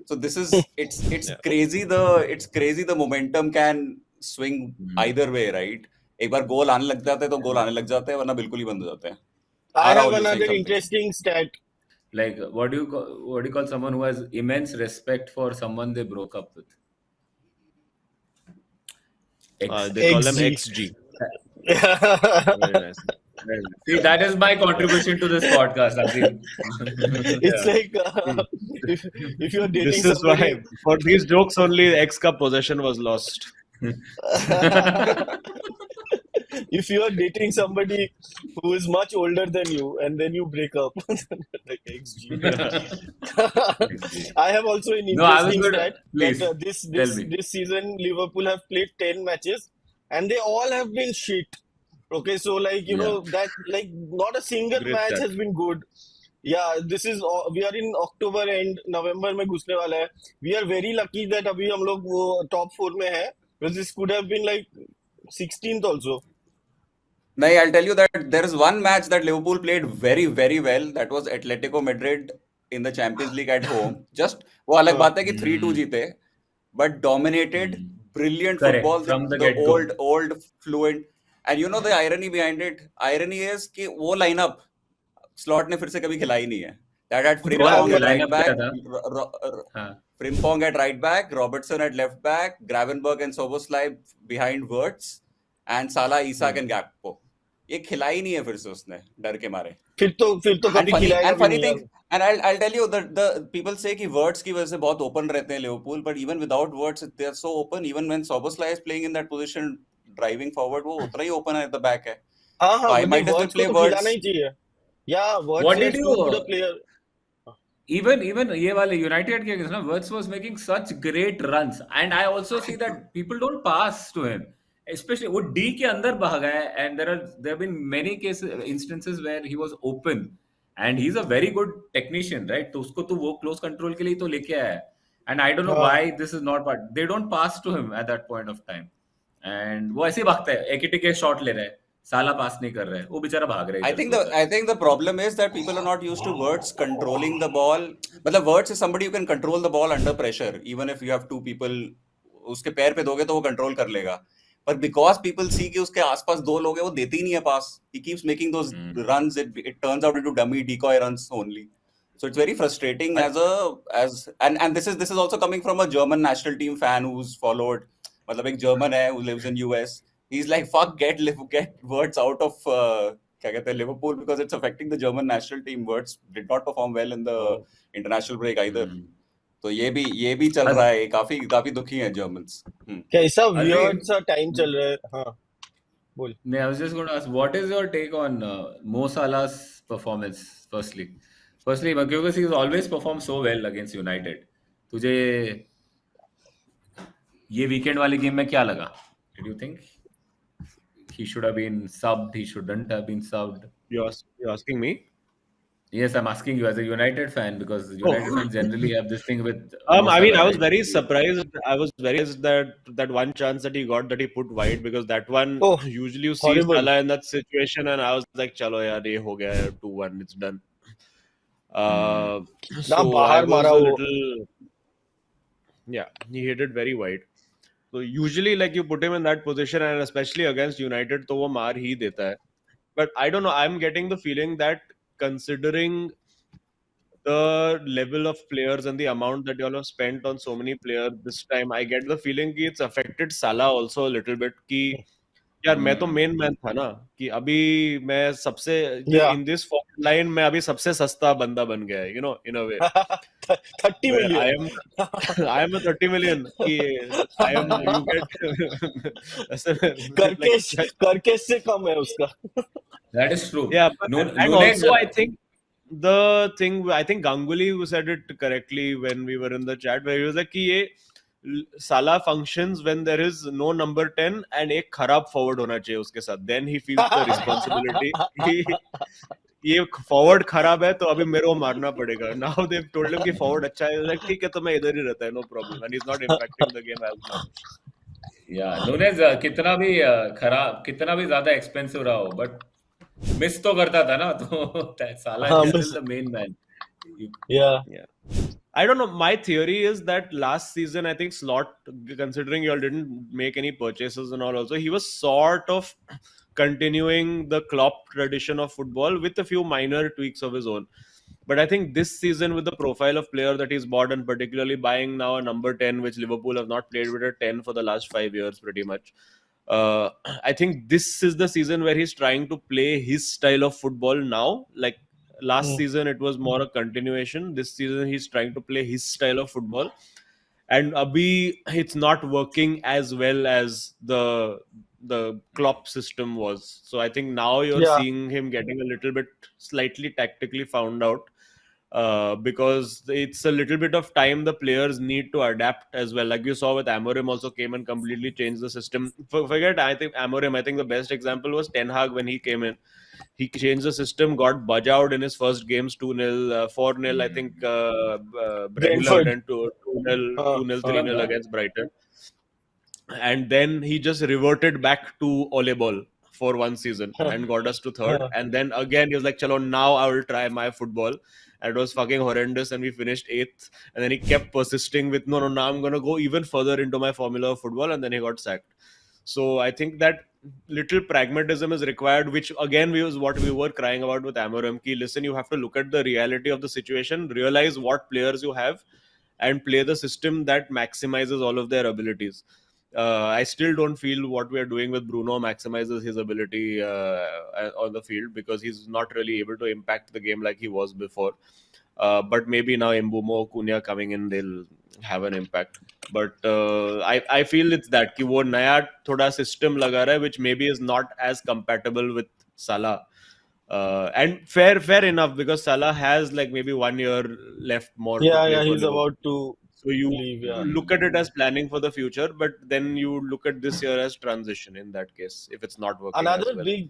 So this is it's crazy the momentum can swing either way, right? एक बार गोल आने लग जाते हैं तो गोल आने लग जाते हैं, वरना बिल्कुल ही बंद हो जाते हैं. I have another interesting stat. Like what do you call someone who has immense respect for someone they broke up with? They call them XG. Very nice. See, that is my contribution to this podcast, Azim. It's like if you're dating This is somebody, why for these jokes only X का possession was lost. if you are dating somebody who is much older than you and then you break up, like XG. I have also an interesting stat that this season Liverpool have played 10 matches and they all have been shit. Okay, so like you know that like not a single match has been good. Yeah, we are in October and November में घुसने वाला है. We are very lucky that अभी हम लोग वो top 4 में है Because this could have been like 16th also. No, I'll tell you that there is one match that Liverpool played very, very well. That was Atletico Madrid in the Champions League at home. Just वो अलग हाँ. बात है कि 3-2 जीते, but dominated, brilliant Correct, football. from the The get-go. old fluent. And you know the irony behind it? Irony is कि वो lineup slot ने फिर से कभी खिला ही नहीं है. That had वो Frimpong at right lineup क्या back, था? हाँ. Frimpong at right back, Robertson at left back, Gravenberch and Szoboszlai behind Wirtz, and Salah, Isak and Gakpo. ये खिला ही नहीं है फिर से उसने डर के मारे. फिर तो कभी खिलाएगा भी funny नहीं thing, यार. and I'll tell you that the people say कि Wirtz की वजह से बहुत open रहते हैं Liverpool, but even without Wirtz they are so open. Even when Szoboszlai is playing in that position, driving forward, वो उतना ही open at the back है. हाँ So I मतलब might as well Wirtz को play तो Wirtz. खिलाना ही चाहिए. Yeah, What Wirtz did is you- too good a player. Even ये वाले United के against, Wirtz was making such great runs, and I also see that people don't pass to him, especially वो D के अंदर भागा है, and there have been many instances where he was open, and he's a very good technician, right? तो उसको तो वो close control के लिए तो लेके आया है, and I don't know हाँ. why this is not part. They don't pass to him at that point of time, and वो ऐसे ही भागता है, एक के shot ले रहा है, साला पास नहीं कर रहा है, वो बेचारा भाग रहा है. I think the problem is that people are not used to Wirtz controlling the ball. मतलब Wirtz is somebody who can control the ball under pressure, even if you have two people. उसके पैर पे दोगे तो वो control कर लेगा. But because people see कि उसके आसपास दो लोग हैं, वो देते ही नहीं है pass. He keeps making those runs. It turns out into dummy decoy runs only. So it's very frustrating and this is also coming from a German national team fan who's followed. मतलब एक German है who lives in US. He's like, fuck, get Wirtz out of क्या कहते हैं Liverpool because it's affecting the German national team. Wirtz did not perform well in the international break either. तो ये भी चल रहा है. काफी दुखी हैं Germans. कैसा weird सा time चल रहा है. हाँ. बोल. I was just going to ask, what is your take on Mo Salah's performance? Firstly, because he's always performed so well against United. तुझे ये weekend वाले game में क्या लगा? Did you think he should have been subbed? He shouldn't have been subbed? You're asking me? Yes, I'm asking you as a United fan because United fans generally have this thing with. I mean, I was very surprised. I was very surprised that one chance that he got that he put wide, because that one usually you see horrible. Salah in that situation, and I was like, "Chalo yaar, ye ho gaya, 2-1, it's done." So bahar I was mara a wo. little, yeah, he hit it very wide. So usually, like, you put him in that position, and especially against United, तो वो मार ही देता है. But I don't know. I'm getting the feeling that considering the level of players and the amount that you all have spent on so many players this time, I get the feeling कि it's affected Salah also a little bit. कि यार मैं तो main man था ना, कि अभी मैं सबसे in this forward line मैं अभी सबसे सस्ता बंदा बन गया है, you know, in a way. 30 million. I am a 30 million. कि I am, you get ऐसे करकेश से कम है उसका. That is true. Yeah, but and Nunes, also I think Ganguly who said it correctly when we were in the chat, where he was like कि ये Salah functions when there is no number 10 and एक खराब forward होना चाहिए उसके साथ. Then he feels the responsibility. ये forward खराब है तो अभी मेरे को मारना पड़ेगा. Now they've told him कि forward अच्छा है. Like ठीक है तो मैं इधर ही रहता है, no problem. And he's not impacting the game as much. Yeah, Nunes कितना भी खराब, कितना भी ज्यादा expensive रहा हो, but मिस तो करता था ना, तो Salah is still the main man. Yeah. I don't know. My theory is that last season, I think Slot, considering you all didn't make any purchases and all, also he was sort of continuing the Klopp tradition of football with a few minor tweaks of his own. But I think this season, with the profile of player that he's bought, and particularly buying now a number 10, which Liverpool have not played with a 10 for the last 5 years, pretty much. I think this is the season where he's trying to play his style of football now. Like last season, it was more a continuation. This season, he's trying to play his style of football. And Abhi, it's not working as well as the Klopp system was. So I think now you're seeing him getting a little bit slightly tactically found out. Because it's a little bit of time the players need to adapt as well. Like you saw with Amorim, also came and completely changed the system. Forget, I think Amorim, I think the best example was Ten Hag when he came in. He changed the system, got Budge out in his first games 2-0, 4-0, I think Brentford, and 2-0, 3-0 against Brighton. and then he just reverted back to Ole Ball for one season and got us to third. And then again he was like, "Chalo, now I will try my football." And it was fucking horrendous, and we finished 8th. And then he kept persisting with, "No, now I'm gonna go even further into my formula of football," and then he got sacked. So I think that little pragmatism is required, which again was what we were crying about with Amorim. Ki, listen, you have to look at the reality of the situation, realize what players you have, and play the system that maximizes all of their abilities. I still don't feel what we are doing with Bruno maximizes his ability on the field, because he's not really able to impact the game like he was before. But maybe now Mbumo, Cunha coming in, they'll have an impact. But I feel it's that कि वो नया थोड़ा system लगा रहा है, which maybe is not as compatible with Salah. And fair enough, because Salah has like maybe 1 year left more to Yeah, play yeah, for he's Liverpool. about to So you leave. Yeah. look at it as planning for the future, but then you look at this year as transition in that case, if it's not working as well.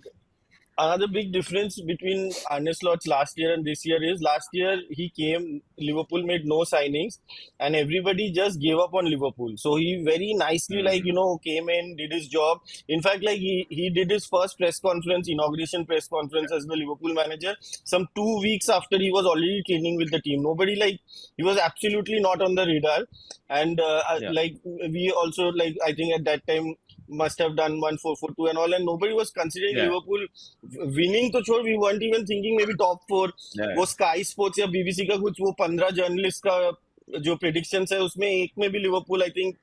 Another big difference between Arne Slot's last year and this year is last year he came, Liverpool made no signings, and everybody just gave up on Liverpool. So he very nicely, came in, did his job. In fact, he did his first inauguration press conference as the Liverpool manager, some 2 weeks after he was already training with the team. He was absolutely not on the radar. And we also, I think at that time, must have done 1-4-4-2 and all, and nobody was considering Liverpool winning. तो छोड़, we weren't even thinking maybe top 4. वो Sky Sports या BBC का कुछ वो 15 journalist का जो predictions है उसमें एक में भी लिवरपूल I think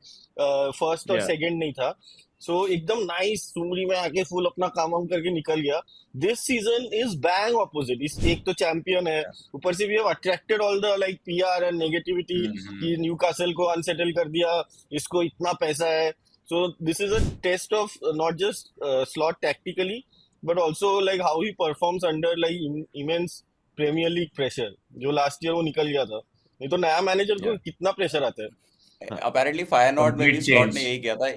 first और second नहीं था. So एकदम nice सुमरी में आके full अपना काम वाम करके निकल गया. This season is bang opposite. इस एक तो champion है, ऊपर से we have attracted all the PR and negativity कि Newcastle को unsettle कर दिया, इसको इतना पैसा है. So this is a test of not just Slot tactically, but also how he performs under immense Premier League pressure. जो last year वो निकल गया था. नहीं तो नया manager को कितना pressure आता है. Apparently Feyenoord में भी Slot ने यही किया था.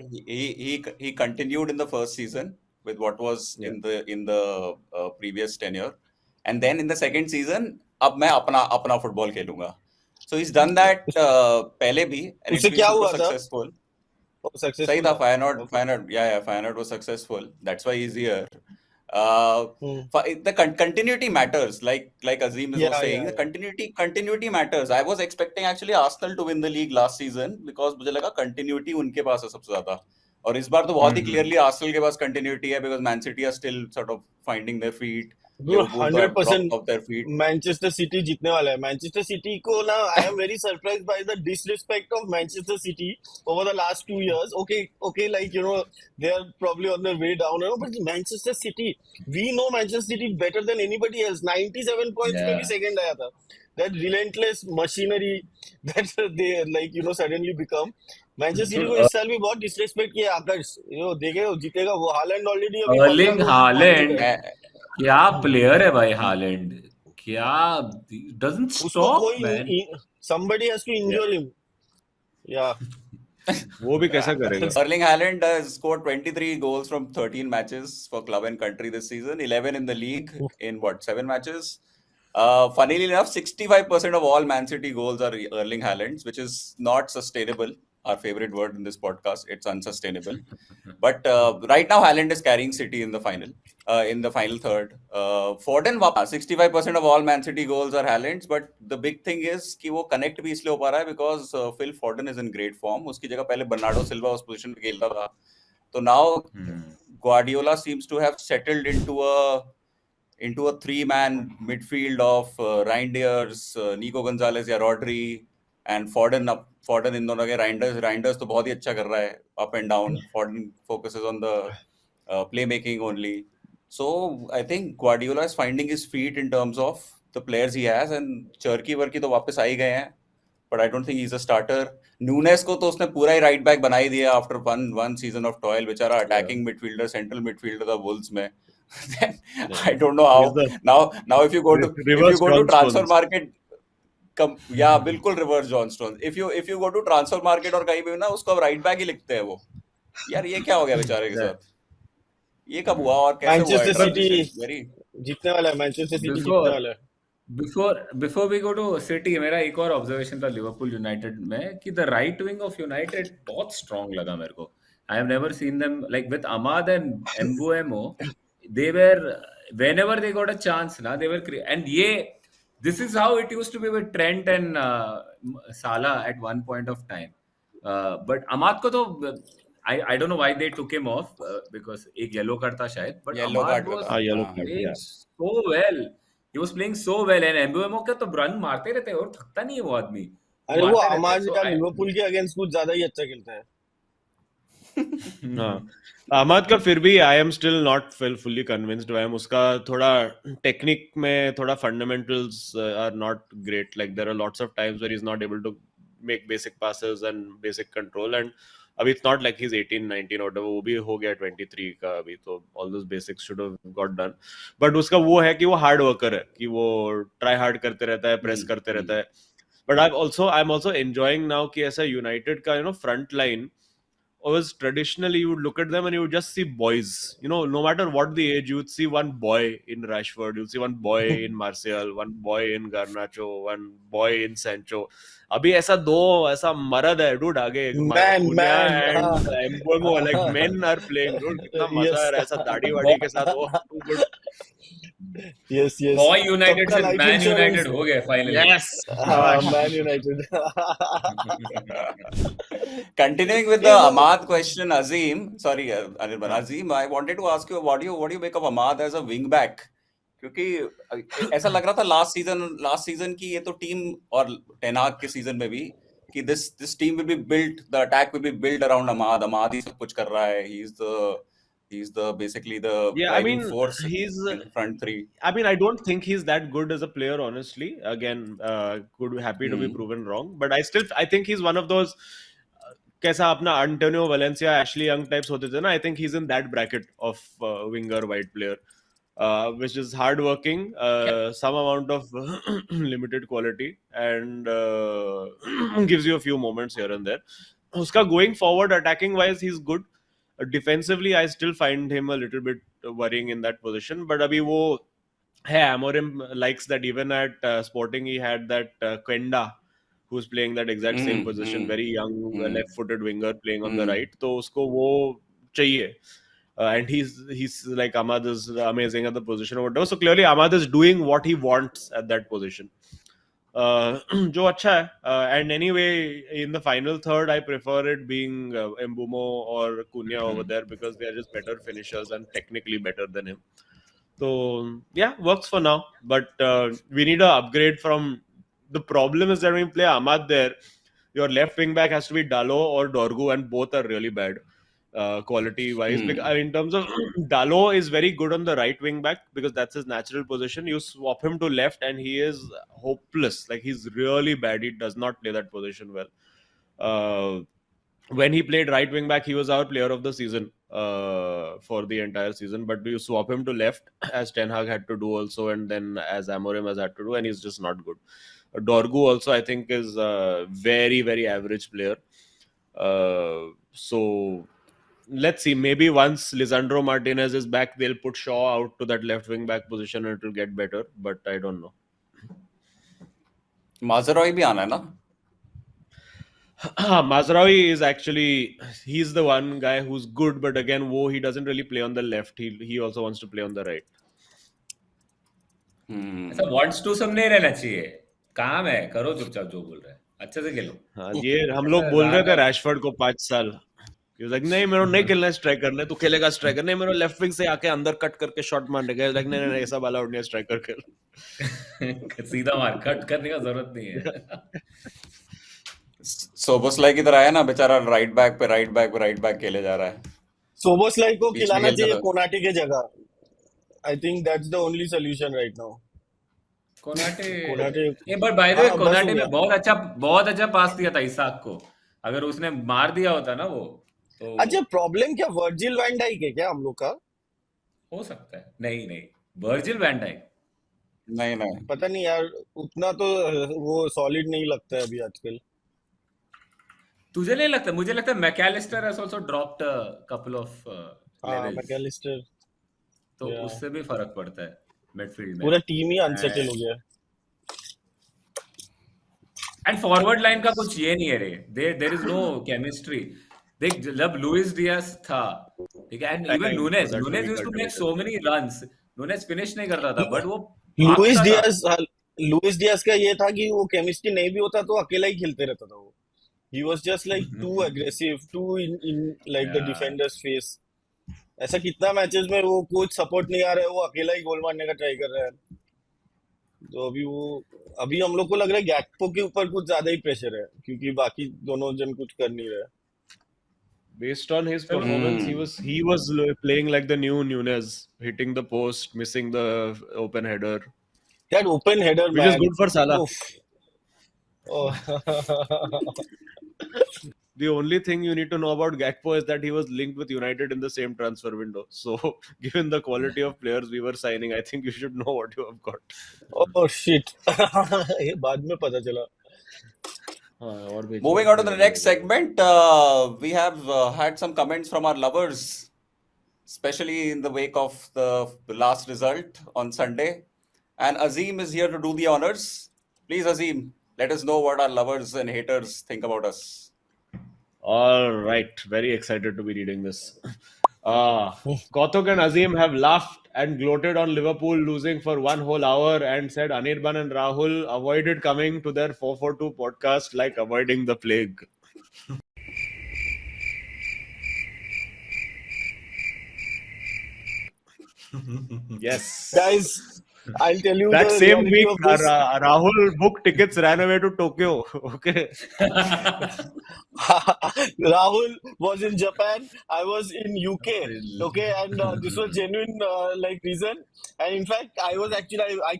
He continued in the first season with what was in the previous tenure, and then in the second season अब मैं अपना football खेलूंगा. So he's done that पहले भी, and it's been super successful. सही था. Feyenoord was successful. That's why he's here. The continuity matters, like Azim was saying. The continuity matters. I was expecting actually Arsenal to win the league last season because मुझे लगा continuity उनके पास है सबसे ज्यादा. और इस बार तो बहुत ही clearly Arsenal के पास continuity है, because Man City are still sort of finding their feet. 100% Manchester City जीतने वाला है. Manchester City को ना, I am very surprised by the disrespect of Manchester City over the last 2 years. Okay, they are probably on their way down, but Manchester City, we know Manchester City better than anybody else. 97 points में भी second आया था. That relentless machinery that they suddenly become. Manchester City को इस साल भी बहुत disrespect किया. आकाश, देखे जीतेगा वो. Haaland already Erling Haaland क्या प्लेयर है भाई. Haaland क्या doesn't stop, man. Somebody has to injure him. Yeah. वो भी कैसा करेगा. Erling Haaland has scored 23 goals from 13 matches for club and country this season. 11 in the league in 7 matches. Funnily enough, 65% of all Man City goals are Erling Haaland's, which is not sustainable. Our favorite word in this podcast. It's unsustainable. But right now, Haaland is carrying City in the final third. Foden, 65% of all Man City goals are Haaland's. But the big thing is कि वो connect भी इसलिए हो पा रहा है because Phil Foden is in great form. उसकी जगह पहले Bernardo Silva उस position पे खेलता था. So now Guardiola seems to have settled into a 3-man midfield of Reinders, Nico Gonzalez या Rodri and Foden. Foden इन दोनों के Reinders तो बहुत ही अच्छा कर रहा है, up and down. Foden focuses on the playmaking only. So I think Guardiola is finding his feet in terms of the players he has, and Cherki Varkey तो वापस आ ही गए हैं, but I don't think he's a starter. Nunes को तो उसने पूरा ही right back बना ही दिया after one season of toil. बेचारा attacking midfielder, central midfielder था Wolves में. I don't know how. Now if you go to transfer market, बिल्कुल reverse John Stones. If you go to transfer market और कहीं भी ना, उसको right back ही लिखते हैं वो. यार ये क्या हो गया बेचारे के साथ? ये कब हुआ और कैसे हुआ? Manchester City जीतने वाला है. Manchester City जीतने वाला है. Before we go to City, मेरा एक और observation था Liverpool United में कि the right wing of United बहुत strong लगा मेरे को. I have never seen them like with Ahmad and Mbuemo. They were whenever they got a chance, na they were and this is how it used to be with Trent and Salah at one point of time. But Ahmad ko to I don't know why they took him off because एक yellow card था शायद. But Yellow Ahmad card was का था. yellow हाँ. card. playing Yeah. so well. He was playing so well and Mbuemo का तो run मारते रहते हैं और थकता नहीं है वो आदमी. अरे वो मारते रहते हैं. अमाज So का I- लिवरपूल के अगेंस्ट कुछ ज्यादा ही अच्छा खेलता है. हाँ अहमद का फिर भी I am still not fully convinced I am उसका थोड़ा टेक्निक में थोड़ा fundamentals are not great like there are lots of times where he is not able to make basic passes and basic control and अभी it's not like he is 18 19 और वो भी हो गया 23 का अभी तो all those basics should have got done but उसका वो है कि वो हार्ड वर्कर है कि वो ट्राई हार्ड करते रहता है प्रेस करते रहता है but I am also enjoying now कि ऐसा यूनाइटेड का front line was traditionally you would look at them and you would just see boys, no matter what the age, you would see one boy in Rashford, you'd see one boy in Martial, one boy in Garnacho, one boy in Sancho. अभी ऐसा मर्द है dude आगे Cunha and Mbeumo like men are playing dude कितना मजा आ रहा है ऐसा दाढ़ी वाड़ी के साथ वो too good. Yes. Boy United सबका से life Man insurance. United हो गए finally. Yes. Man United. Continuing with the Ahmad question, Azim, sorry, Anirban, Azim, I wanted to ask you, what do you make of Ahmad as a wing back? क्योंकि ऐसा लग रहा था last season की ये तो टीम और ten हाग के सीजन में भी कि this team will be built, the attack will be built around Ahmad ही सब कुछ कर रहा है, he's the basically the driving force in front three. I mean, I don't think he's that good as a player, honestly. Again, happy to be proven wrong. But I think he's one of those, कैसा अपना Antonio Valencia, Ashley Young types होते थे ना, I think he's in that bracket of winger wide player, which is hardworking, some amount of limited quality, and gives you a few moments here and there. उसका going forward, attacking wise, he's good. Defensively, I still find him a little bit worrying in that position. But abhi wo hai, Amorim likes that even at Sporting, he had that Quenda, who's playing that exact same position, very young, left-footed winger playing on the right. So usko wo chahiye. And he's like Ahmad is amazing at the position or whatever. So clearly, Ahmad is doing what he wants at that position. जो अच्छा है and anyway in the final third I prefer it being Mbeumo or Cunha over there because they are just better finishers and technically better than him. So yeah, works for now, but we need an upgrade from. The problem is that when you play Ahmad there, your left wing back has to be Dalot or Dorgu, and both are really bad quality wise. In terms of Dalot is very good on the right wing back because that's his natural position. You swap him to left and he is hopeless. Like he's really bad. He does not play that position well. When he played right wing back, he was our player of the season for the entire season. But you swap him to left, as Ten Hag had to do also, and then as Amorim has had to do, and he's just not good. Dorgu also, I think, is a very, very average player. So let's see. Maybe once Lisandro Martinez is back, they'll put Shaw out to that left wing back position and it will get better. But I don't know. Mazraoui भी आना है ना? Mazraoui is actually, he's the one guy who's good, but again, he doesn't really play on the left. He also wants to play on the right. ऐसा wants to सब नहीं रहना चाहिए. काम है, करो चुपचाप जो बोल रहे हैं. अच्छे से खेलो. हाँ, ये हम लोग बोल रहे थे रैशफोर्ड को 5 साल. He was like, नहीं मेरे को नहीं खेलना है स्ट्राइकर, नहीं तू खेलेगा स्ट्राइकर, नहीं मेरे लेफ्ट विंग से आके अंदर कट करके शॉट मारने का. लाइक नहीं ऐसा वाला उड़ने स्ट्राइकर खेल. सीधा मार, कट करने का जरूरत नहीं है. सोबोस्लाई की तरह है ना बेचारा, राइट बैक खेले जा रहा है. सोबोस्लाई को बीच में खिलाना खेलता चाहिए था. कोनाटे के जगह. I think that's the only solution right now. Konate ये but by the way Konate ने बहुत अच्छा पास दिया था इसाक को. अगर उसने मार दिया होता ना वो तो. अच्छा, प्रॉब्लम क्या वर्जिल वैन डाइक है क्या हम लोग का? हो सकता है. नहीं वर्जिल वैन डाइक नहीं पता नहीं यार, उतना तो वो सॉलिड नहीं लगता है अभी आजकल. तुझे नहीं लगता? मुझे लगता है Mac Allister has also dropped a couple of levels. Mac Allister तो उससे भी फर्क पड़ता है मिडफील्ड में. पूरा टीम ही अनसेटल हो गया. एंड फॉरवर्ड लाइन का कुछ ये नहीं है रे. There is no chemistry. देख जब लुइस डियाज था, ठीक है, and even Time for Nunez that to be used to make cultivated. So many runs. Nunez finish नहीं करता था, बट वो भागता था. लुइस डियाज का ये था कि वो केमिस्ट्री नहीं भी होता तो अकेला ही खेलते रहता था वो. He was just like too aggressive, too in like the Yeah. defender's face. ऐसा कितना मैचेस में वो कोच सपोर्ट नहीं आ रहा है, वो अकेला ही गोल मारने का ट्राई कर रहा है. तो अभी हम लोग को लग रहा है गैक्पो के ऊपर कुछ ज्यादा ही प्रेशर है, क्योंकि बाकी दोनों जन कुछ कर नहीं रहे. Based on his performance, he was playing like the new Nunes, hitting the post, missing the open header, That open header, which man. is good for Salah. Oof. Oh. The only thing you need to know about Gakpo is that he was linked with United in the same transfer window. So, given the quality of players we were signing, I think you should know what you have got. Oh shit. ये बाद में पता चला. Moving on to the next segment, we have had some comments from our lovers, especially in the wake of the last result on Sunday. And Azim is here to do the honors. Please, Azim, let us know what our lovers and haters think about us. All right, very excited to be reading this. Kautuk and Azim have laughed and gloated on Liverpool losing for 1 whole hour and said Anirban and Rahul avoided coming to their 442 podcast like avoiding the plague. Yes. Guys, I'll tell you That the same reality week, of this. Rahul booked tickets, ran away to Tokyo. Okay. Rahul was in Japan, I was in UK. Okay, and this was genuine like reason. And in fact, I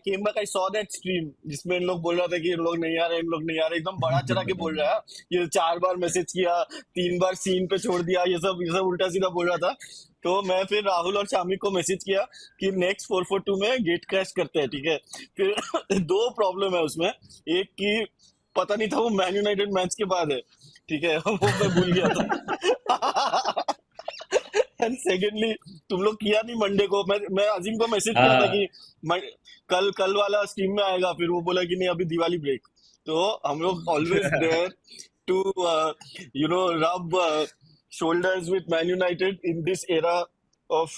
came back, I saw that stream जिसमें इन लोग बोल रहा था कि इन लोग नहीं आ रहे, इन लोग नहीं आ रहे, एकदम बड़ा चढ़ा के बोल रहा है. ये 4 बार मैसेज किया, 3 बार सीन पे छोड़ दिया, ये सब उल्टा सीधा बोल रहा था. तो मैं फिर राहुल और शामी को मैसेज किया कि नेक्स्ट 442 में गेट क्रैश करते हैं, ठीक है. फिर 2 प्रॉब्लम है उसमें. एक कि पता नहीं था वो मैन यूनाइटेड मैच के बाद है, ठीक है, वो मैं भूल गया था. एंड सेकेंडली तुम लोग किया नहीं मंडे को. मैं अजीम को मैसेज किया था कि कल वाला स्ट्रीम में आएगा, फिर वो बोला कि नहीं अभी दिवाली ब्रेक. तो हम लोग always there to rub shoulders with Man United in this era of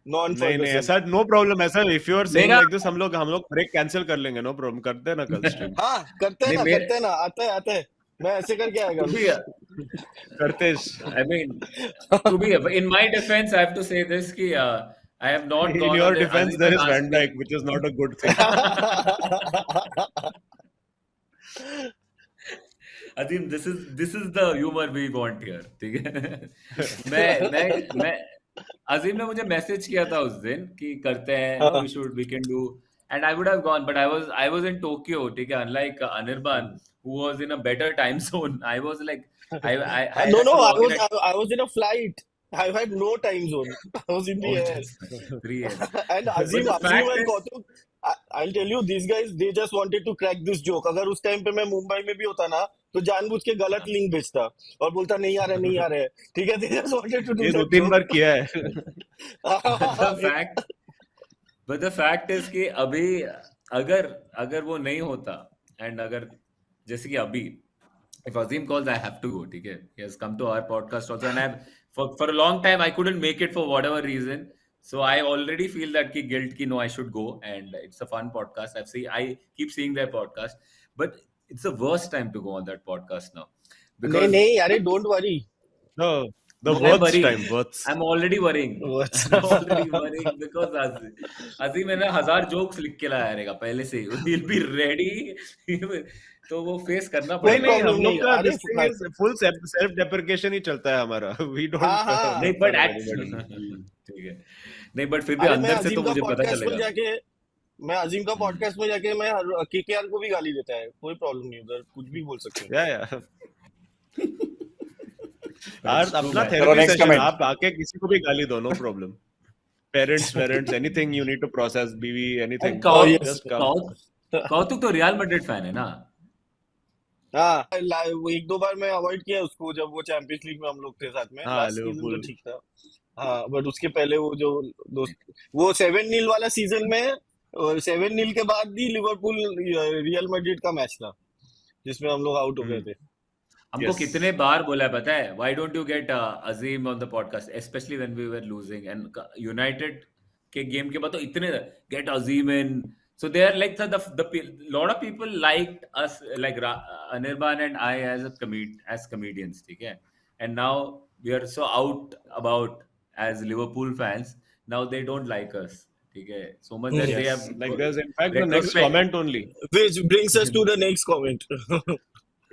नहीं ऐसा no problem. ऐसा if you are saying like this हम लोग ब्रेक कैंसिल कर लेंगे. No problem. करते हैं ना कल स्ट्रीम. हाँ करते हैं ना. आता है मैं ऐसे करके आएगा करते. I mean, to be in my defense, I have to say this कि I have not gone. In your defense, there is Van Dijk, which is not a good thing. Azim, this is the humor we want here, ठीक है. मैं अजीम ने मुझे message किया था उस दिन कि करते हैं, we can do, and I would have gone, but I was in Tokyo, ठीक है. Unlike Anirban, who was in a better time zone, I was like, I was in a flight. I had no time zone. I was in the air. And Azim and Kautuk, I'll tell you, these guys, they just wanted to crack this joke. अगर उस time पे मैं मुंबई में भी होता ना, तो जानबूझ के गलत लिंक भेजता और बोलता नहीं आ रहे, ठीक है. They just wanted to do ये that 2-3 बार किया है. But the fact is कि अभी अगर वो नहीं होता, and अगर जैसे कि अभी if Azim calls, I have to go, ठीक है. He has come to our podcast also, and for a long time I couldn't make it for whatever reason. So I already feel that guilt no, I should go, and it's a fun podcast. I keep seeing their podcast, but it's the worst time to go on that podcast now. Because no, don't worry. No, the worst time. I'm already worrying. I'm already worrying because Azim मैंने 1000 jokes लिख के लाया रहेगा पहले से. He'll be ready. तो वो face करना पड़ेगा. नहीं हम लोग का फुल सेल्फ डेप्रिकेशन ही चलता है हमारा. We don't. नहीं but ठीक है. नहीं but फिर भी अंदर से तो मुझे पता चलेगा. मैं अजीम का पॉडकास्ट में जाके मैं केकेआर को भी गाली देता है, कोई प्रॉब्लम नहीं, उधर कुछ भी बोल सकते हैं. या अपना थेरेपी सेशन आप आके किसी को भी गाली दो, no problem. Parents anything you need to process, बीवी एनीथिंग. कौतुक तो रियल मैड्रिड फैन है ना. हाँ 1-2 बार मैं अवॉइड किया उसको जब वो चैंपियंस लीग में हम लोग थे साथ में. लास्ट सीजन तो ठीक था. हाँ बट उसके पहले वो 7-0 वाला सीजन में, 7-0 के बाद भी लिवरपूल रियल मैड्रिड का मैच था जिसमें हम लोग आउट हो गए थे. हमको Yes. कितने बार बोला है पता है, why don't you get Azim on the podcast, especially when we were losing and United के गेम के बाद तो इतने get Azim in, so they are like the lot of people liked us like Anirban and I as as comedians, ठीक है, and now we are so out about as Liverpool fans, now they don't like us, ठीक है, so much that they have Like there's in fact the next comment only. Which brings us to the next comment.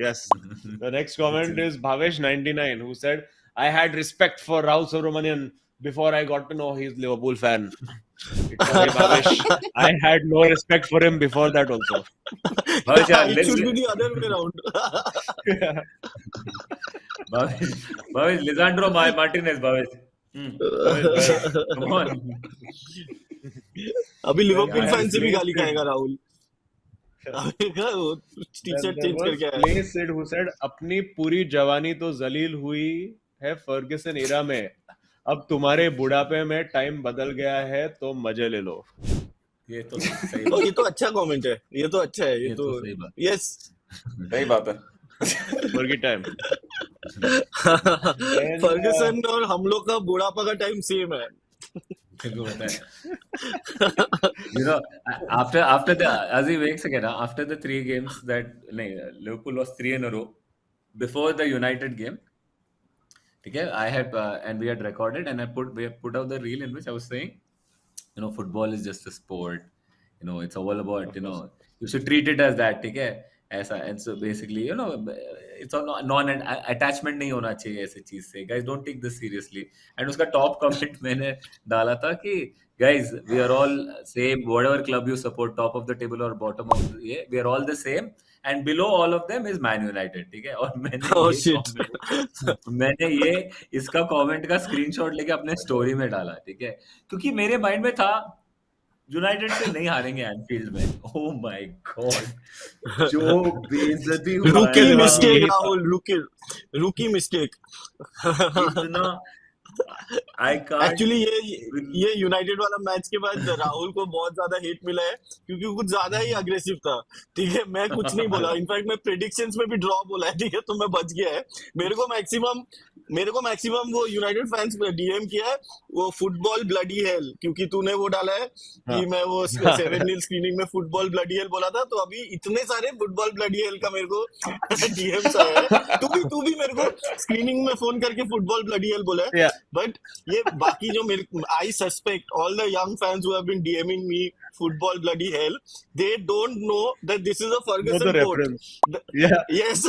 Yes. The next comment is Bhavesh99 who said, I had respect for Rahul Subramanian before I got to know he's Liverpool fan. It's okay, Bhavesh. I had no respect for him before that also. Bhavesh, yeah, It should be the other way around. Bhavesh, Lisandro Martinez, Bhavesh. Bhavesh, come on. अभी Liverpool Yeah, fan से भी yeah. गाली खाएगा Rahul. T-shirt There change was करके आया। Clay Sid who said, अपनी पूरी जवानी तो जलील हुई है फर्गसन एरा में, अब तुम्हारे बुढ़ापे में टाइम बदल गया है तो मजे ले लो. ये तो सही ओ, बात ये तो अच्छा कमेंट है, ये तो अच्छा है, ये तो सही बात यस। सही बात है। Fergie time. फर्गसन और हम लोग का बुढ़ापा का टाइम सेम है। तेरे को पता है, you know, after the Azim, एक second, after the 3 games that Liverpool lost 3 in a row before the United game, ठीक है, I had and we had recorded and we have put out the reel in which I was saying, you know, football is just a sport, you know, it's all about, you know, you should treat it as that, ठीक है, ऐसा, and so basically, you know, it's non attachment नहीं होना चाहिए ऐसे चीज से, guys don't take this seriously, and उसका top comment मैंने डाला था कि guys we are all same, whatever club you support, top of the table or bottom of the, we are all the same, and below all of them is Man United, ठीक है, और मैंने ये इसका कमेंट का screenshot लेके अपने story में डाला, ठीक है, क्योंकि मेरे माइंड में था यूनाइटेड से नहीं हारेंगे एनफील्ड में। ओह माय गॉड, जो बेइज्जती हुआ रूकी है मिस्टेक राहुल, रूकी मिस्टेक। इतना आई कांट एक्चुअली ये यूनाइटेड वाला मैच के बाद राहुल को बहुत ज्यादा हेट मिला है क्योंकि वो कुछ ज्यादा ही अग्रेसिव था, ठीक है, मैं कुछ नहीं बोला, इनफैक्ट मैं प्रेडिक्शंस में भी ड्रॉ बोला है, ठीक है, तो मैं बच गया है। मेरे को मैक्सिमम वो यूनाइटेड फैंस पे डीएम किया है, वो फुटबॉल ब्लडी हेल, क्योंकि तूने वो डाला है कि मैं वो 7-0 स्क्रीनिंग में फुटबॉल ब्लडी हेल बोला था, तो अभी इतने सारे फुटबॉल ब्लडी हेल का मेरे को डीएम्स आया है। तू भी मेरे को स्क्रीनिंग में फोन करके फुटबॉल ब्लडी हेल बोला है, बट ये बाकी जो मेरे I suspect all the young fans who have been DMing me football bloody hell, they don't know that this is a Ferguson quote. Yes,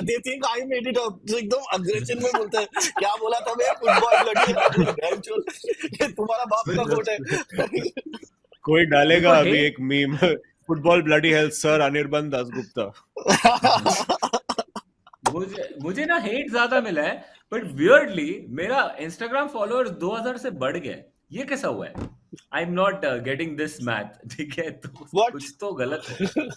they think I made it up. जो एकदम aggression में बोलता है, क्या बोला था मैं, football bloody hello, तुम्हारा बाप का कोट है। कोई डालेगा अभी एक meme, football bloody hello sir Anirban Dasgupta. मुझे ना हेट ज्यादा मिला है, बट वियर्डली मेरा इंस्टाग्राम फॉलोअर्स 2000 से बढ़ गए, ये कैसा हुआ है? I am not getting this math, ठीक है, तो कुछ तो गलत है।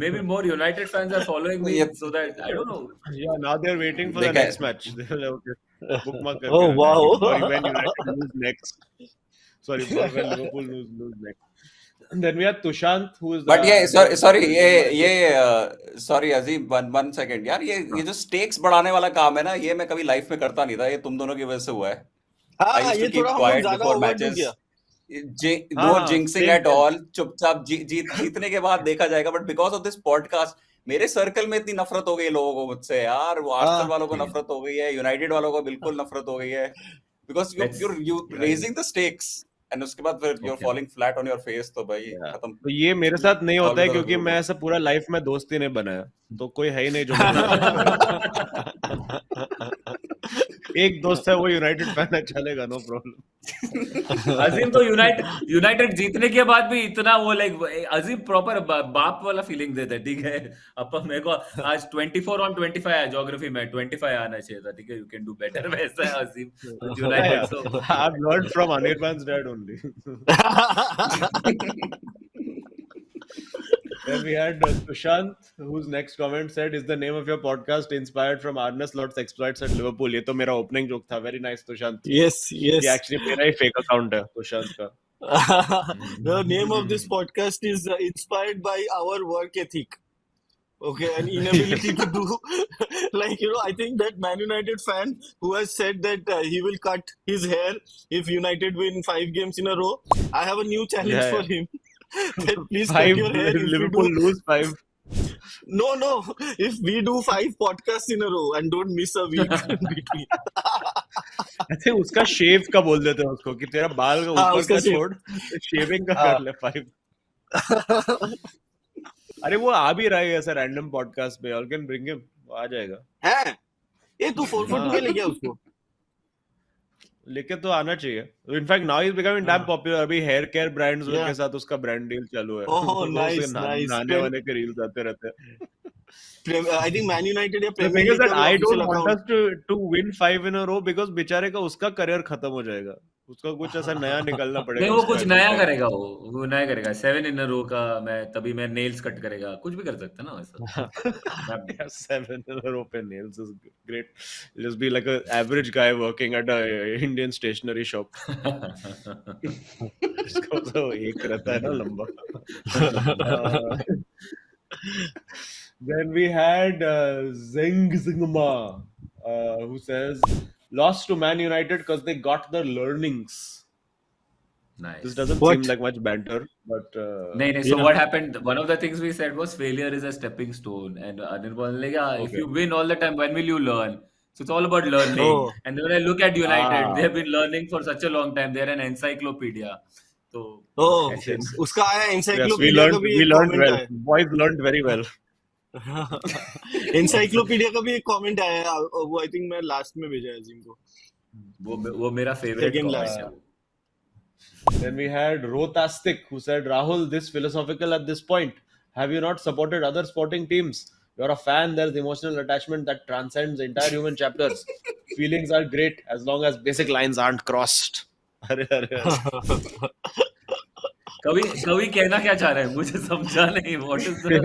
Maybe more United fans are following me, so that I don't know. Yeah, now they're waiting for the next match. Okay, bookmark करके Oh, wow. Sorry, when United lose next. Sorry, when Liverpool lose next. And then we have Tushant, who is. But yeah, sorry Azim, one second यार, ये जो stakes बढ़ाने वाला काम है ना, ये मैं कभी लाइफ में करता नहीं था, ये तुम दोनों की वजह से हुआ है। I used to keep quiet before matches. No jinxing at all, चुपचाप जीतने के बाद देखा जाएगा, but because of this podcast मेरे सर्कल में इतनी नफरत हो गई लोगों को मुझसे यार, वो आर्सेनल वालों को नफरत हो गई है, यूनाइटेड वालों को बिल्कुल नफरत हो गई है, because you're raising the stakes and उसके बाद फिर you're falling flat on your face, तो भाई खत्म। तो ये मेरे साथ नहीं होता है क्योंकि मैं ऐसा पूरा लाइफ में दोस्ती नहीं बनाया, तो कोई है ही नहीं जो एक दोस्त है वो यूनाइटेड फैन है, चलेगा, नो प्रॉब्लम। अजीम तो यूनाइटेड जीतने के बाद भी इतना वो लाइक, अजीम प्रॉपर बाप वाला फीलिंग देता है, ठीक है, अब मेरे को आज 24/25 आया ज्योग्राफी में, 25 आना चाहिए था, ठीक है, यू कैन डू बेटर, वैसा है Azim United. So I have learned from Anirban's dad only. Then we had Tushant, whose next comment said, "Is the name of your podcast inspired from Arne Slot's exploits at Liverpool?" ये तो मेरा opening joke था. Very nice, Tushant. Yes. ये actually मेरा ही fake account है Tushant का. The name of this podcast is inspired by our work ethic. Okay, an inability to do like I think that Man United fan who has said that he will cut his hair if United win 5 games in a row. I have a new challenge for Yeah. him. That please cut 5 your hair if Liverpool we do. lose 5. No, if we do 5 podcasts in a row and don't miss a week in between. I think उसका शेव का बोल देते हैं उसको कि तेरा बाल का हाँ, ऊपर उसका का shave. छोड़ शेविंग का हाँ. कर ले 5. अरे वो आ भी रहा है ऐसा रैंडम पॉडकास्ट पे, ऑल कैन ब्रिंग हिम, आ जाएगा. है ये तू 4 फुट में ले गया उसको. लेके तो आना चाहिए. In fact now is becoming dam हाँ. पॉपुलर. अभी हेयर केयर ब्रांड्स Yeah. के साथ उसका ब्रांड डील चालू है. Oh, तो nice, उसके nice. नहाने वाने के रील्स आते रहते हैं. I think Man United या The Premier thing is League that का I official don't want account. us to win 5 in a row because बेचारे का उसका करियर खत्म हो जाएगा. उसका कुछ ऐसा नया निकलना पड़ेगा. नहीं वो उसको कुछ every नया time. करेगा, वो नया करेगा 7 in a row का. मैं नेल्स कट करेगा, कुछ भी कर सकता है ना वैसा. Yeah, 7 in a row पे nails is great. It'll just be like an average guy working at a Indian stationery shop. इसका तो एक रहता है ना लंबा. Then we had Zengma, who says lost to Man United because they got the learnings. Nice. This doesn't What? seem like much banter, but नहीं. So Yeah. what happened? One of the things we said was failure is a stepping stone, and Anirban like, if Okay. you win all the time, when will you learn? So it's all about learning. Oh. And then when I look at United, Ah. they have been learning for such a long time. They're an encyclopedia. So Oh, Yes. उसका आया yes, we encyclopedia learned का भी we एक learned comment well. आया. Boys learned very well. encyclopedia का भी एक comment आया है. वो I think मैं last में भेजा है अजीम को. वो मेरा favorite Second comment last. है. Then we had Rotastic, who said, Rahul, this philosophical at this point. Have you not supported other sporting teams? You're a fan, there's emotional attachment that transcends entire human chapters. Feelings are great as long as basic lines aren't crossed. अरे कवि कहना क्या चाह रहा है, मुझे समझा नहीं. What is the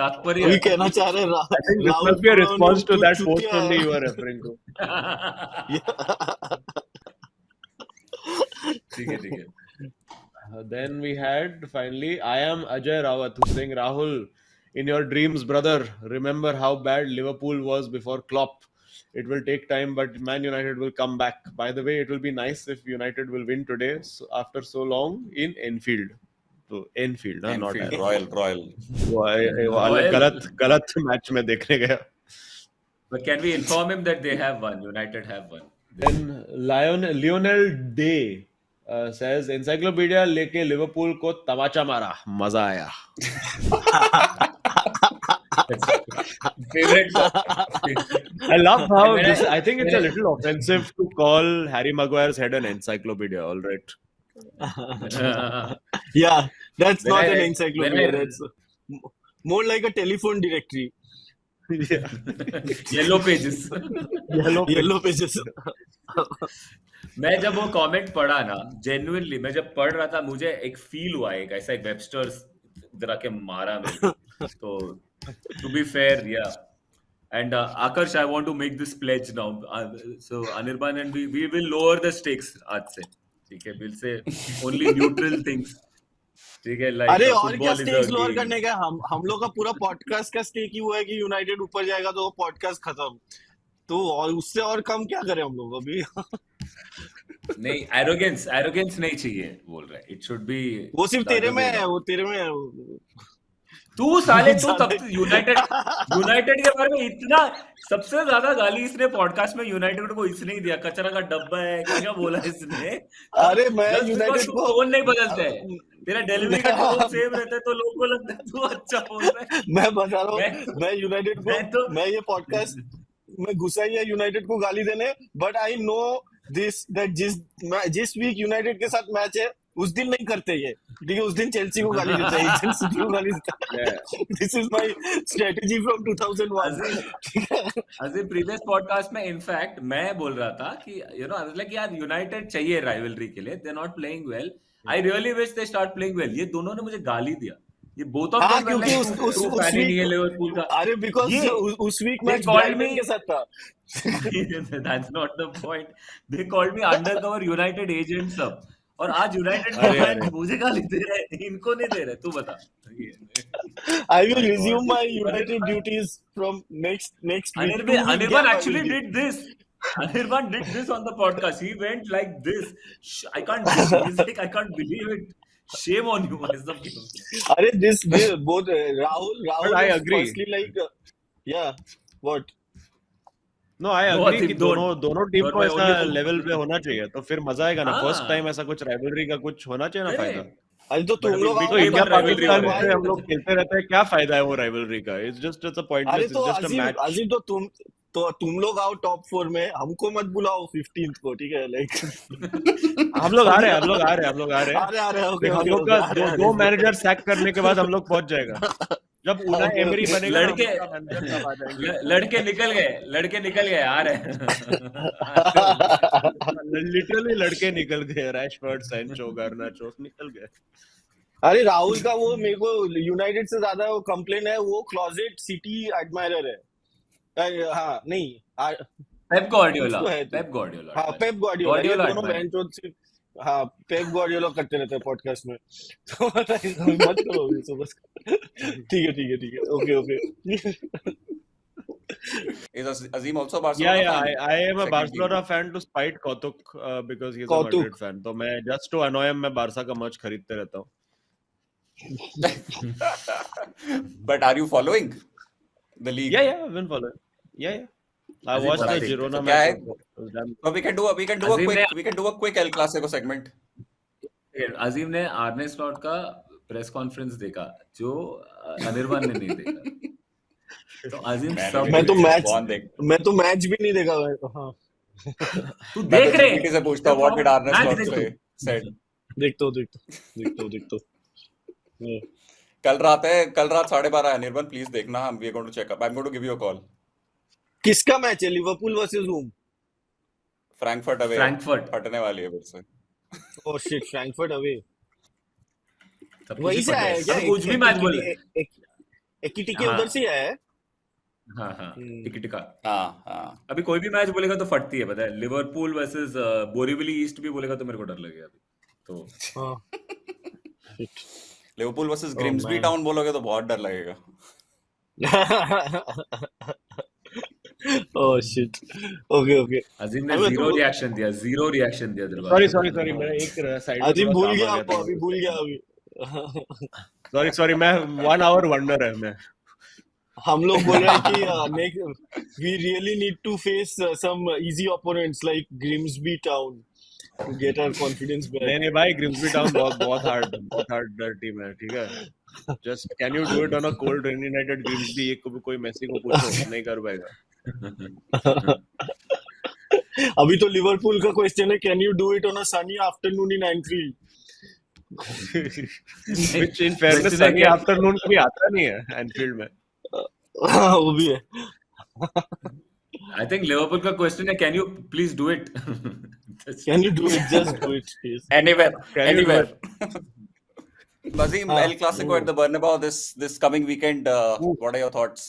तात्पर्य? अभी कहना चाह रहे हैं I think this Rahul must be a response to तू that post चूतिया only है. you are referring to. ठीक है. Then we had finally, I am Ajay Rawat, who's saying, Rahul, in your dreams, brother, remember how bad Liverpool was before Klopp. It will take time, but Man United will come back. By the way, it will be nice if United will win today after so long in Enfield. So Enfield, not Enfield, Anfield. Royal. वो अलग गलत match में देखने गया. But can we inform him that they have won? United have won. Then Lionel Day says, encyclopedia लेके Liverpool को तमाचा मारा, मजा आया. Favorite. I love how When this. I- I think it's a when I- little offensive to call Harry Maguire's head an encyclopedia. All right. Yeah, that's When not I- an when encyclopedia. I- That's more like a telephone directory. Yeah. Yellow pages. Yellow pages. मैं जब वो comment पढ़ा ना, genuinely मैं जब पढ़ रहा था, मुझे एक फील हुआ, एक ऐसा एक वेबस्टर्स जरा के मारा मेरे. तो to be fair, yeah. And Akash, I want to make this pledge now. So Anirban and we will lower the stakes आज से. ठीक है, we'll say only neutral things. ठीक है, like अरे और क्या football is stakes a lower game. करने का. हम लोग का पूरा पॉडकास्ट का स्टेक ही हुआ है कि यूनाइटेड ऊपर जाएगा तो वो पॉडकास्ट खत्म. तो और उससे और कम क्या करें हम लोग अभी. नहीं, arrogance नहीं चाहिए बोल रहा है. It should be. वो सिर्फ तेरे में है. वो तेरे में है. तू साले तू तब यूनाइटेड के बारे में इतना, सबसे ज्यादा गाली इसने पॉडकास्ट में यूनाइटेड को इसने ही दिया. कचरा का डब्बा है, क्या बोला इसने. अरे मैं Just because यूनाइटेड तू को टोन नहीं बदलता है, तेरा डिलीवरी का टोन सेम रहता है, तो लोगों को लगता है तू अच्छा बोल रहा है. मैं बता रहा हूँ. मैं यूनाइटेड को मैं ये पॉडकास्ट में घुसा ही है यूनाइटेड को गाली देने. But I know this that जिस वीक यूनाइटेड के साथ मैच है उस दिन नहीं करते ये. ठीक है, उस दिन चेल्सी को गाली देते हैं, चेल्सी को गाली देते हैं. This is my strategy from 2001. ठीक है. As in previous podcast में इनफैक्ट मैं बोल रहा था कि आई वाज लाइक यार यूनाइटेड चाहिए राइवलरी के लिए. They are not playing well. I really wish they start playing well. ये दोनों ने मुझे गाली दिया. ये बोथ ऑफ हाँ, देम क्योंकि उस फैन ही नहीं है वीक लिवरपूल का. अरे बिकॉज ये उस week they match called Brighton me- के साथ था. That's not the point. They called me undercover United agent सब. और आज यूनाइटेड अरे, फैन मुझे गाली दे रहे हैं, इनको नहीं दे रहे. तू बता. I will My resume God. my United duties from next week. 2 week Anirban gap I actually will give. did this. Anirban did this on the podcast. He went like this. I can't believe. He's like, I can't believe it. Shame on you. ऐसा क्यों? अरे this both Rahul But I was agree. firstly like yeah what No, I No, agree Atim, कि दोनों team You're को my ऐसा only support. Level पे होना चाहिए तो फिर मजा आएगा ना फर्स्ट टाइम हाँ, ऐसा कुछ राइवलरी का कुछ होना चाहिए ना फायदा correct. अरे तो But तुम अभी लोग big आओ तो time इंडिया मतलब का rivalry हो पाकिस्तान रहा why से है. हम लोग खेलते रहते हैं क्या फायदा है वो राइवलरी का इट्स जस्ट अ अरे पॉइंटलेस तो it's just a Azim match Azim तो तुम लोग आओ टॉप 4 में हमको मत बुलाओ 15th को ठीक है लाइक हम लोग आ रहे हैं हम लोग आ रहे हैं हम लोग आ रहे हैं अरे ओके देख हम ओके लोग ओके का आ रहे दो मैनेजर सैक करने के बाद हम लोग पहुंच जाएगा जब उनाई ओके एमरी ओके बनेगा ना हम लड़के लोग का मैनेजर तब आ जाएंगे लड़के निकल गए आ रहे हैं. लिटरली लड़के निकल गए रैशफोर्ड सैंचो गार्नाचो निकल गए अरे राहुल का वो मेरे को यूनाइटेड से ज्यादा वो कंप्लेन है वो क्लोजेट सिटी एडमायरर है हाँ नहीं पेप कुछ तो है पेप गॉर्डियोला हाँ पेप गॉर्डियोला ये गॉर्डियोला दोनों admire. बहन चोद हाँ पेप गॉर्डियोला करते रहते हैं पॉडकास्ट में तो मत करो अभी तो बस ठीक है okay okay Is Azim also a Barcelona Yeah, fan? I am a Second Barcelona team. fan to spite Kautuk because he's a कौतुक Madrid fan. तो मैं just to annoy him मैं बारसा का मर्च खरीदते रहता हूँ. But are you following the league? Yeah, I've been following. Yeah. I Azim watched the बताते हैं. Girona तो क्या match. है? also. It was damn- So we can do a quick El Clasico segment. अजीम ने आर्ने स्लॉट का press conference देखा जो अनिर्बान ने नहीं देखा तो अजीम सब मैं तो कौन देख मैं तो मैच भी नहीं देखा हाँ तू मैं देख तो रहे GPT से पूछता हूँ what did Arne match Slot देख say तू. said. देखता हूँ Yeah. कल रात 12:30 है निर्बन प्लीज देखना हम we are going to check up I am going to give you a call. किसका मैच है Liverpool versus home Frankfurt away Frankfurt हटने वाली है फिर से. ओह शिट फ्रैंकफर्ट अवे सब कुछ वही ही से पता आया है. है क्या अभी कुछ भी मैच बोले. एकिटिके हाँ. उधर से ही आया है हाँ टिकट का हाँ अभी कोई भी मैच बोलेगा तो फटती है पता है. लिवरपूल वर्सेस बोरीवली ईस्ट भी बोलेगा तो मेरे को डर लगेगा अभी तो. हाँ Liverpool versus Oh, Grimsby man. Town बोलोगे तो बहुत डर लगेगा. ओह शिट ओके अजीम ने अबे जीरो तो- रिएक्शन दिया तेरे को. Sorry मैं एक साइड अजीम भूल गया आपको अभी भूल गया अभी Sorry मैं 1 hour wonder है मैं. हम लोग बोल रहे हैं कि we really need to face some easy opponents like Grimsby Town to get our confidence back. नहीं भाई ग्रिम्सबी टाउन बहुत हार्ड टीम है ठीक है. Just can you do it on a cold rainy night at Grimsby एक को भी कोई मेसी को पूछो नहीं कर पाएगा. अभी तो लिवरपूल का क्वेश्चन है can you do it on a sunny afternoon in Anfield Which in fairness Question है सनी कि- आफ्टरनून कभी आता नहीं है एनफील्ड में. वो भी है आई थिंक लिवरपूल का क्वेश्चन है can you please do it. Can you do it just do it please Anywhere. Azim, हाँ. El Clasico at the Bernabeu this coming weekend. What are your thoughts?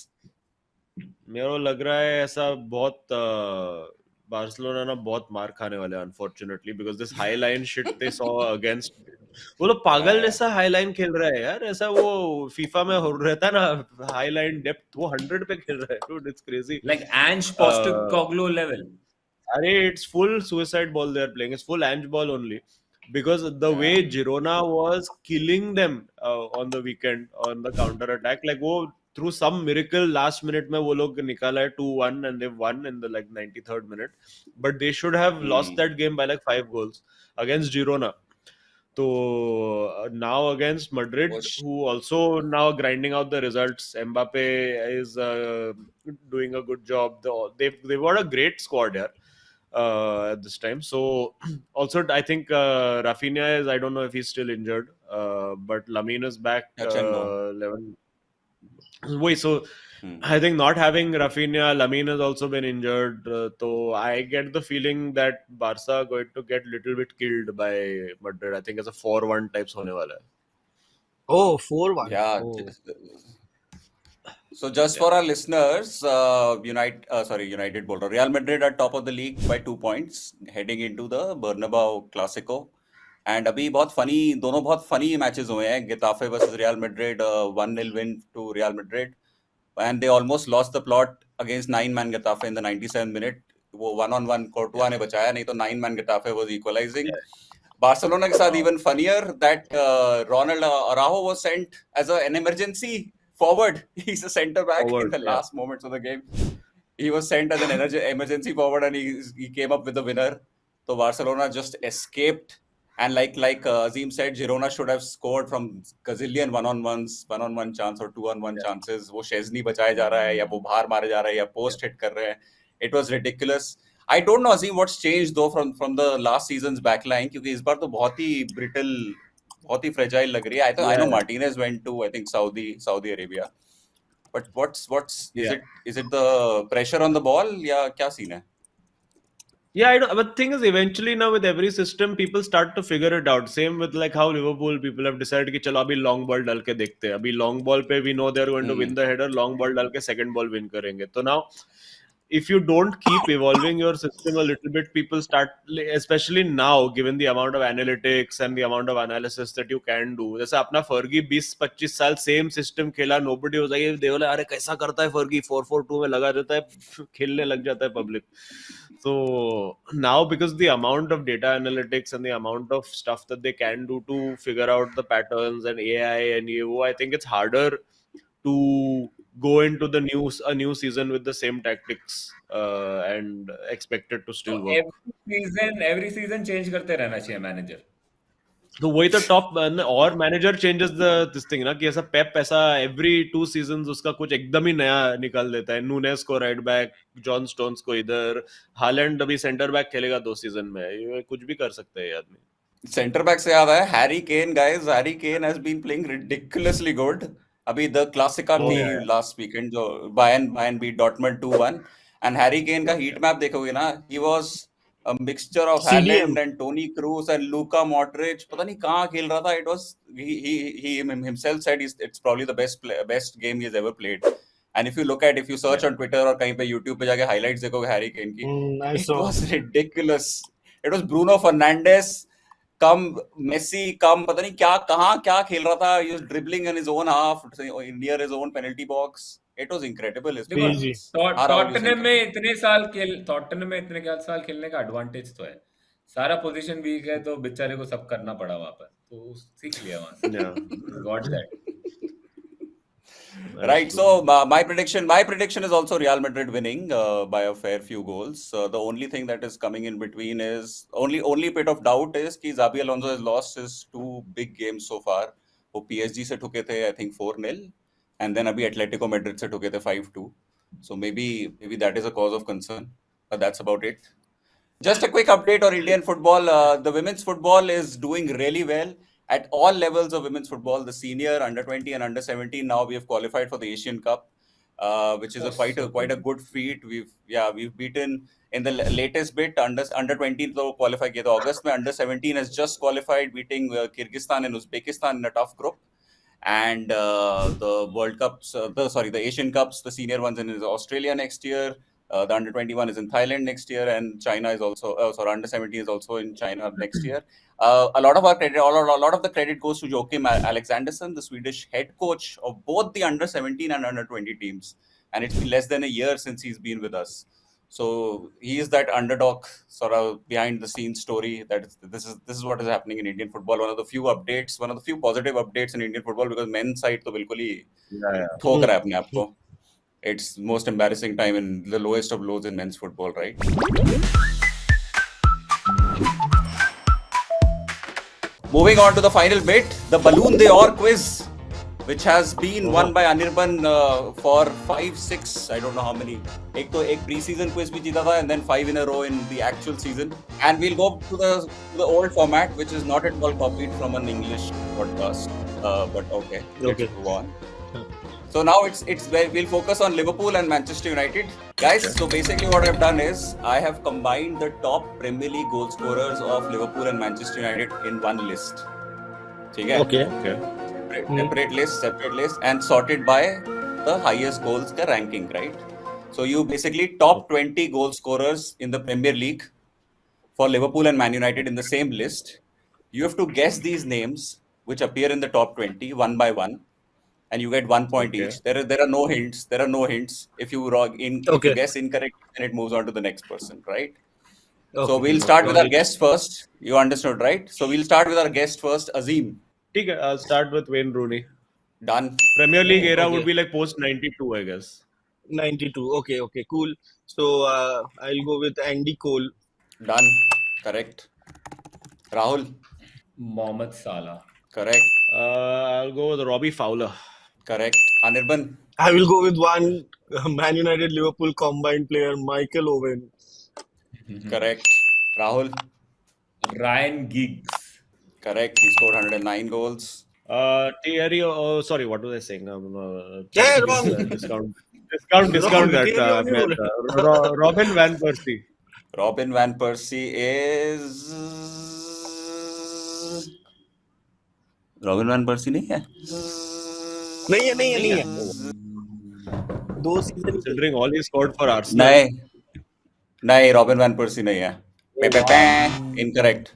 मेरे को लग रहा है ऐसा बहुत बार्सिलोना ना बहुत मार खाने वाले हैं unfortunately because this high line shit they saw against वो लोग पागल जैसा हाई लाइन खेल रहा है यार ऐसा वो फीफा में हो रहता है ना हाई लाइन डेप्थ वो 100 पे खेल रहा है dude it's crazy like Ange Postecoglou level. अरे it's full suicide ball they are playing it's full Ange ball only because the way Girona was killing them on the weekend on the counter attack like वो through some miracle last minute में वो लोग निकाला है 2-1 and they've won in the like 93rd minute but they should have lost that game by like 5 goals against Girona. So now against Madrid who also now grinding out the results Mbappe is doing a good job they've got a great squad here at this time so also I think Rafinha is I don't know if he's still injured but Lamine is back 11 wait so I think not having Rafinha Lamine has also been injured so I get the feeling that Barca are going to get little bit killed by Madrid I think it's a 4-1 types होने वाला है. ओह 4-1 Yeah. So just for our listeners, United Real Madrid are top of the league by 2 points heading into the Bernabeu Clasico. And अभी दोनों बहुत funny matches हुए हैं. Getafe versus Real Madrid, 1-0 win to Real Madrid, and they almost lost the plot against 9-man Getafe in the 97th minute. वो 1-on-1 Courtois ने बचाया, नहीं तो 9-man Getafe was equalizing. Barcelona के साथ even funnier that Ronald Araujo was sent as an emergency forward. He's a centre back in Forward, the yeah. last moments of the game. He was sent as an emergency forward, and he came up with the winner. So Barcelona just escaped. And like Azim said, Girona should have scored from gazillion one-on-one chance or two-on-one chances. वो शेज़नी बचाया जा रहा है या वो बाहर मारे जा रहा है या post hit कर रहे हैं. It was ridiculous. I don't know Azim what's changed though from the last season's backline, क्योंकि इस बार तो बहुत ही brittle, बहुत ही fragile लग रही है. I know Martinez went to I think Saudi Arabia. But what's is it the pressure on the ball या क्या scene है? Yeah, I don't, but the thing is, eventually now with every system, people start to figure it out. Same with like how Liverpool people have decided कि चलो अभी long ball डाल के देखते हैं. अभी long ball पे we know they're going to win the header. Long ball डाल के second ball win करेंगे. तो now, if you don't keep evolving your system a little bit, people start, especially now, given the amount of analytics and the amount of analysis that you can do. जैसे अपना फर्गी 20-25 साल same system खेला, nobody was like, they बोले अरे कैसा करता है फर्गी 4-4-2 में लगा देता है, खेलने लग जाता है public. So now, because the amount of data analytics and the amount of stuff that they can do to figure out the patterns and AI and EVO, I think it's harder to go into the new season with the same tactics and expect it to still तो work. every season change करते रहना चाहिए manager. तो वही तो top और manager changes this thing ना कि ऐसा पेप ऐसा एवरी 2 सीजंस उसका कुछ एकदम ही नया निकाल देता है. नूनेस को राइट बैक, जॉन स्टोन्स को इधर, हालैंड अभी सेंटर बैक खेलेगा 2 सीजन में. ये कुछ भी कर सकता है ये आदमी. सेंटर बैक से याद आया Harry Kane. Guys, Harry Kane has been playing ridiculously good. अभी द क्लासिका थी लास्ट वीकेंड जो Bayern beat Dortmund 2-1, and Harry Kane का हीट मैप देखोगे ना, he was a mixture of Haaland and Toni Kroos and Luka Modric. पता नहीं कहाँ खेल रहा था. It was he himself said it's probably the best game he has ever played. And if you search on Twitter और कहीं पे YouTube पे जाके highlights देखोगे हैरी केन की, it was ridiculous. It was Bruno Fernandes come Messi come पता नहीं क्या खेल रहा था. He was dribbling in his own half near his own penalty box. It was incredible. Tottenham में इतने साल खेलने का एडवांटेज तो है. सारा पोजीशन वीक है तो बेचारे को सब करना पड़ा वहां पर, तो सीख लिया वहां से. Got that. Right. So my prediction is also Real Madrid winning by a fair few goals. The only thing that is coming in between is only bit of doubt is कि Xabi Alonso has lost his 2 big games so far. वो PSG से ठुके थे I think 4-0, and then अभी Atletico Madrid से ठुके थे 5-2. So maybe that is a cause of concern. But that's about it. Just a quick update on Indian football. The women's football is doing really well. At all levels of women's football, the senior, under 20 and under 17, now we have qualified for the Asian Cup, which is quite a good feat. We've beaten in the latest bit under 20 तो qualify किया था August में. Under 17 has just qualified, beating Kyrgyzstan and Uzbekistan in a tough group. And the World Cups, the Asian Cups, the senior ones in Australia next year. The under 21 is in Thailand next year, and China is also under 17 is also in China next year. A lot of the credit goes to Joachim Alexandersson, the Swedish head coach of both the under 17 and under 20 teams, and it's been less than a year since he's been with us. So he is that underdog sort of behind the scenes story. This is what is happening in Indian football. One of the few positive updates in Indian football, because men's side तो बिल्कुल ही ठोक रहा है अपने आप को. It's most embarrassing time in the lowest of lows in men's football, right? Moving on to the final bit, the Balloon d'Or quiz, which has been won by Anirban for 5-6, I don't know how many. एक pre-season quiz भी जीता था, and then 5 in a row in the actual season. And we'll go to the old format, which is not at all copied from an English podcast. But okay, let's move on. So now we'll focus on Liverpool and Manchester United. Guys, so basically what I've done is I have combined the top Premier League goal scorers of Liverpool and Manchester United in one list. Okay. Separate list and sorted by the highest goals ka ranking, right? So you basically top 20 goal scorers in the Premier League for Liverpool and Man United in the same list. You have to guess these names which appear in the top 20 one by one, and you get 1 point Okay. each. There are no hints. There are no hints. If you Okay. guess incorrect, then it moves on to the next person, right? So Okay. we'll start with our Okay. guest first. You understood, right? So we'll start with our guest first, Azim. ठीक है, I'll start with Wayne Rooney. Done. Premier League era okay. would be like post 92, I guess. 92. Okay, cool. So I'll go with Andy Cole. Done. Correct. Rahul. Mohamed Salah. Correct. I'll go with Robbie Fowler. Correct. Anirban. I will go with one Man United Liverpool combined player, Michael Owen. Correct. Rahul. Ryan Giggs. Correct. He scored 109 goals. Thierry, sorry, what was I saying? Yeah, trying to wrong. discount Wrong. that. Thierry only Robin Van Persie. Robin Van Persie is. Robin Van Persie नहीं है? नहीं है. 2 season. Considering all he scored for Arsenal. नहीं, Robin Van Persie नहीं है. Incorrect.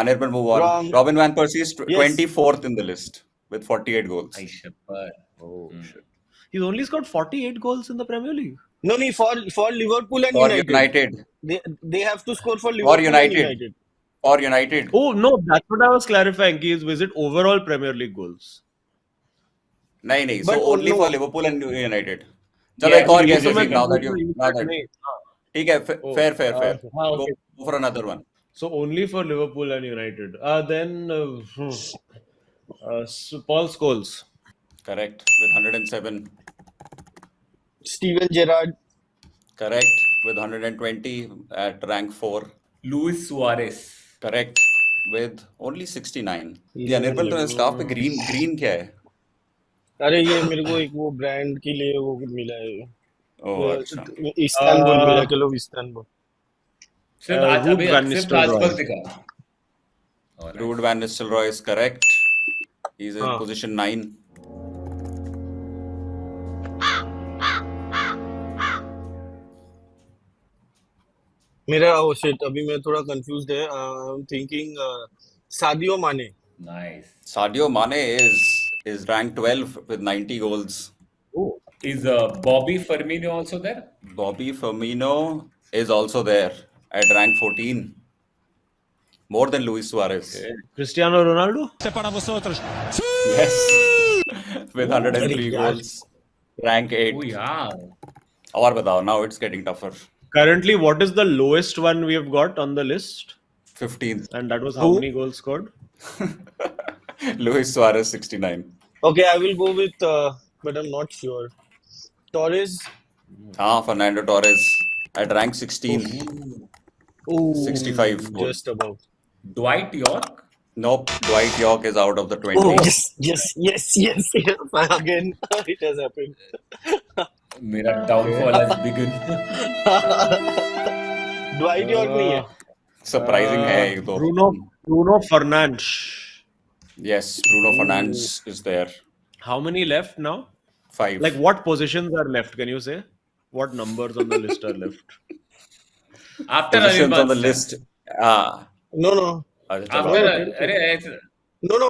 Anirban, move on. Wrong. Robin Van Persie is Yes. 24th in the list with 48 goals. Oh shit. He's only scored 48 goals in the Premier League. No, for Liverpool and For United. United. They have to score for Liverpool and United. Or United. Oh no, that's what I was clarifying. Was it overall Premier League goals? नहीं. But So only no. for Liverpool and United. चलो Yeah, एक और ये guess तो मैं Azim, now that confused you हूँ, ठीक नहीं, है, fair. okay. Go for another one. So only for Liverpool and United. Then Paul Scholes. Correct with 107. Steven Gerrard. Correct with 120 at rank 4. Luis Suarez. Correct with only 69. ये Anirban तो scarf पे green क्या है? अरे ये मेरे को एक वो ब्रांड के लिए वो मिला है. ओह अच्छा. इस्तानबुल मिला चलो इस्तानबुल. सिर्फ आज Ruud अभी van सिर्फ Nistelrooy. ट्रांसफर दिखा. Ruud van Nistelrooy is correct. He's in हाँ. position 9. मेरा oh shit अभी मैं थोड़ा confused है. I'm thinking Sadio Mane. Nice. Sadio Mane is ranked 12 with 90 goals. Oh, is Bobby Firmino also there? Bobby Firmino is also there at rank 14. More than Luis Suarez. Cristiano Ronaldo. Yes. With 103 goals. Rank 8. Oh yeah. और बताओ, now it's getting tougher. Currently, what is the lowest one we have got on the list? 15th. And that was how Who? many goals scored? Luis Suarez 69. Okay, I will go with but I'm not sure. Torres. Fernando Torres at rank 16. Ooh, 65 goals. just about. Dwight York. Nope, Dwight York is out of the 20. Oh yes. Again, it has happened. मेरा downfall has begun. Dwight York नहीं है. Surprising है ये तो. Bruno Fernandes. Yes, Bruno Fernandes is there. How many left now? 5. Like what positions are left? Can you say? What numbers on the list are left? After positions on the Anirban. list. No. अच्छा, After चलो. अरे it's-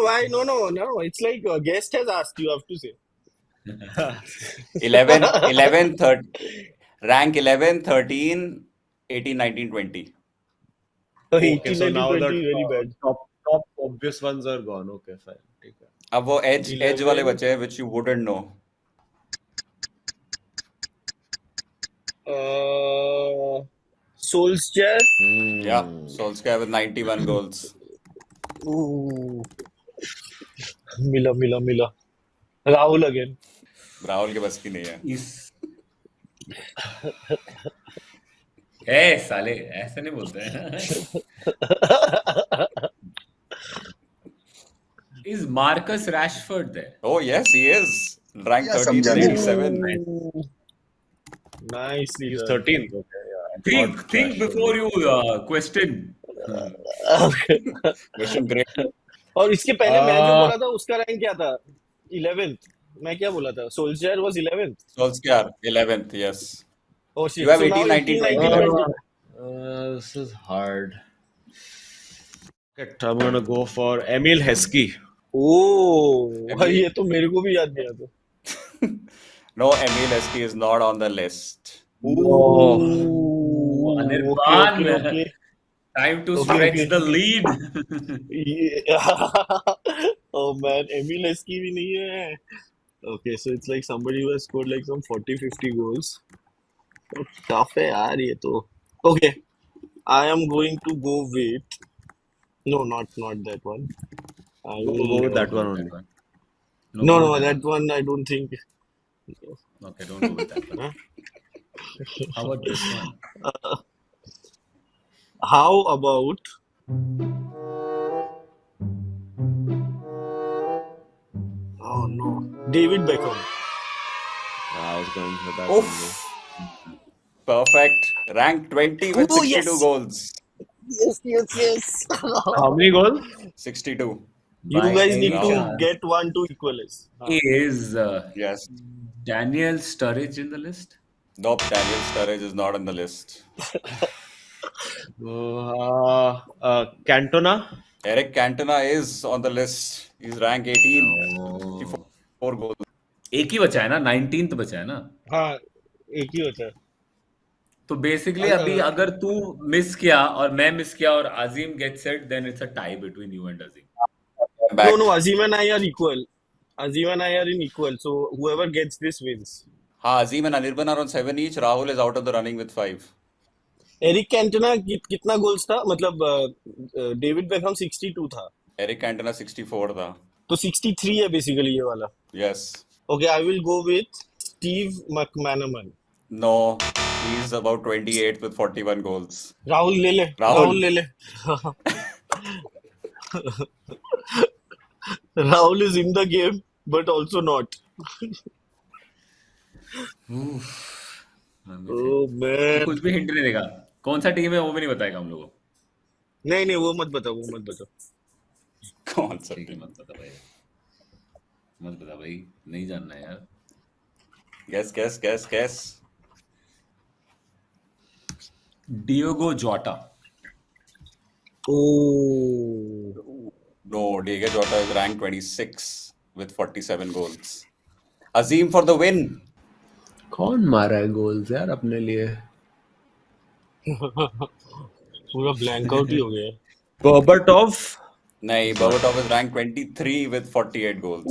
Why? No. It's like a guest has asked. You have to say. 11, 13, rank 11, 13, 18, 19, 20. Okay, 18, so 19, now 20, the very bad. top obvious ones are gone. Okay, fine. ठीक है. अब वो edge 11. वाले बचे हैं which you wouldn't know. Solskjaer. Yeah, Solskjaer with 91 goals. Ooh. Mila. Rahul again. Rahul के बस की नहीं है. इस ए साले ऐसे नहीं बोलते हैं. Is Marcus Rashford there? Oh yes, he is. Rank Yeah, 13, समझा नहीं. 87. Nicely He's done. 13th. Okay, yeah. Think before you question. Question great. और इसके पहले मैं जो बोला था उसका रैंक क्या था? 11th. मैं क्या बोला था? Solskjaer was 11th. Solskjaer 11th. Yes. Oh shit. You have So now 18, 19, 18, 20. 20. This is hard. I'm gonna go for Emil Heskey. Oh, ये तो मेरे को भी याद नहीं आता. No, Emil Heskey is not on the list. Oh, Anirban. okay. Time to Okay, stretch okay. the lead. Yeah. Oh man, Emil Heskey भी नहीं है. Okay, so it's like somebody who has scored like some 40-50 goals. So tough है यार ये तो. Okay, I am going to go with. No, not that one. I Go will. with that one only. No, go with that one I don't think. Okay, don't go with that one. How about this one? How about? Oh no, David Beckham. I was going for that Oof. Perfect. Ranked 20 with Oh, 62 yes. goals. Yes. only. How many goals? 62. You By guys any need to chance, get one to equalize. is Yes. Daniel Sturridge in the list? Nope, Daniel Sturridge is not on the list. Cantona. Eric Cantona is on the list. He's ranked 18. Oh. 4 goals. एक ही बचा है ना, 19th बचा है ना. हाँ, एक ही होता है. तो बेसिकली अभी अगर तू मिस किया और मैं मिस किया और Azim gets it, then it's a tie between you and Azim. Back. No, Azim and I are equal. Azim and I are in equal. So whoever gets this wins. Azim and Anirban are on 7 each. Rahul is out of the running with 5. Eric Cantona कितना goals था? मतलब David Beckham 62 था. Eric Cantona 64 था. तो 63 है basically ये वाला. Yes. Okay, I will go with Steve McManaman. No, he's about 28th with 41 goals. Rahul ले ले. Rahul. राहुल ले ले. Rahul is in the game, but also not. Oh man. कुछ भी हिंट नहीं देगा. कौन सा टीम है वो भी नहीं बताएगा हम लोगों को. नहीं वो मत बताओ. कौन सा ठीक है, मत बता भाई, नहीं जानना है यार. Guess. Diogo Jota. Oh. No, Diego Jota is ranked 26 with 47 goals. Azim for the win. कौन मारा है गोल्स यार अपने लिए? पूरा ब्लैंक आउट ही हो गया. Berbatov. नहीं, Berbatov is ranked 23 with 48 goals.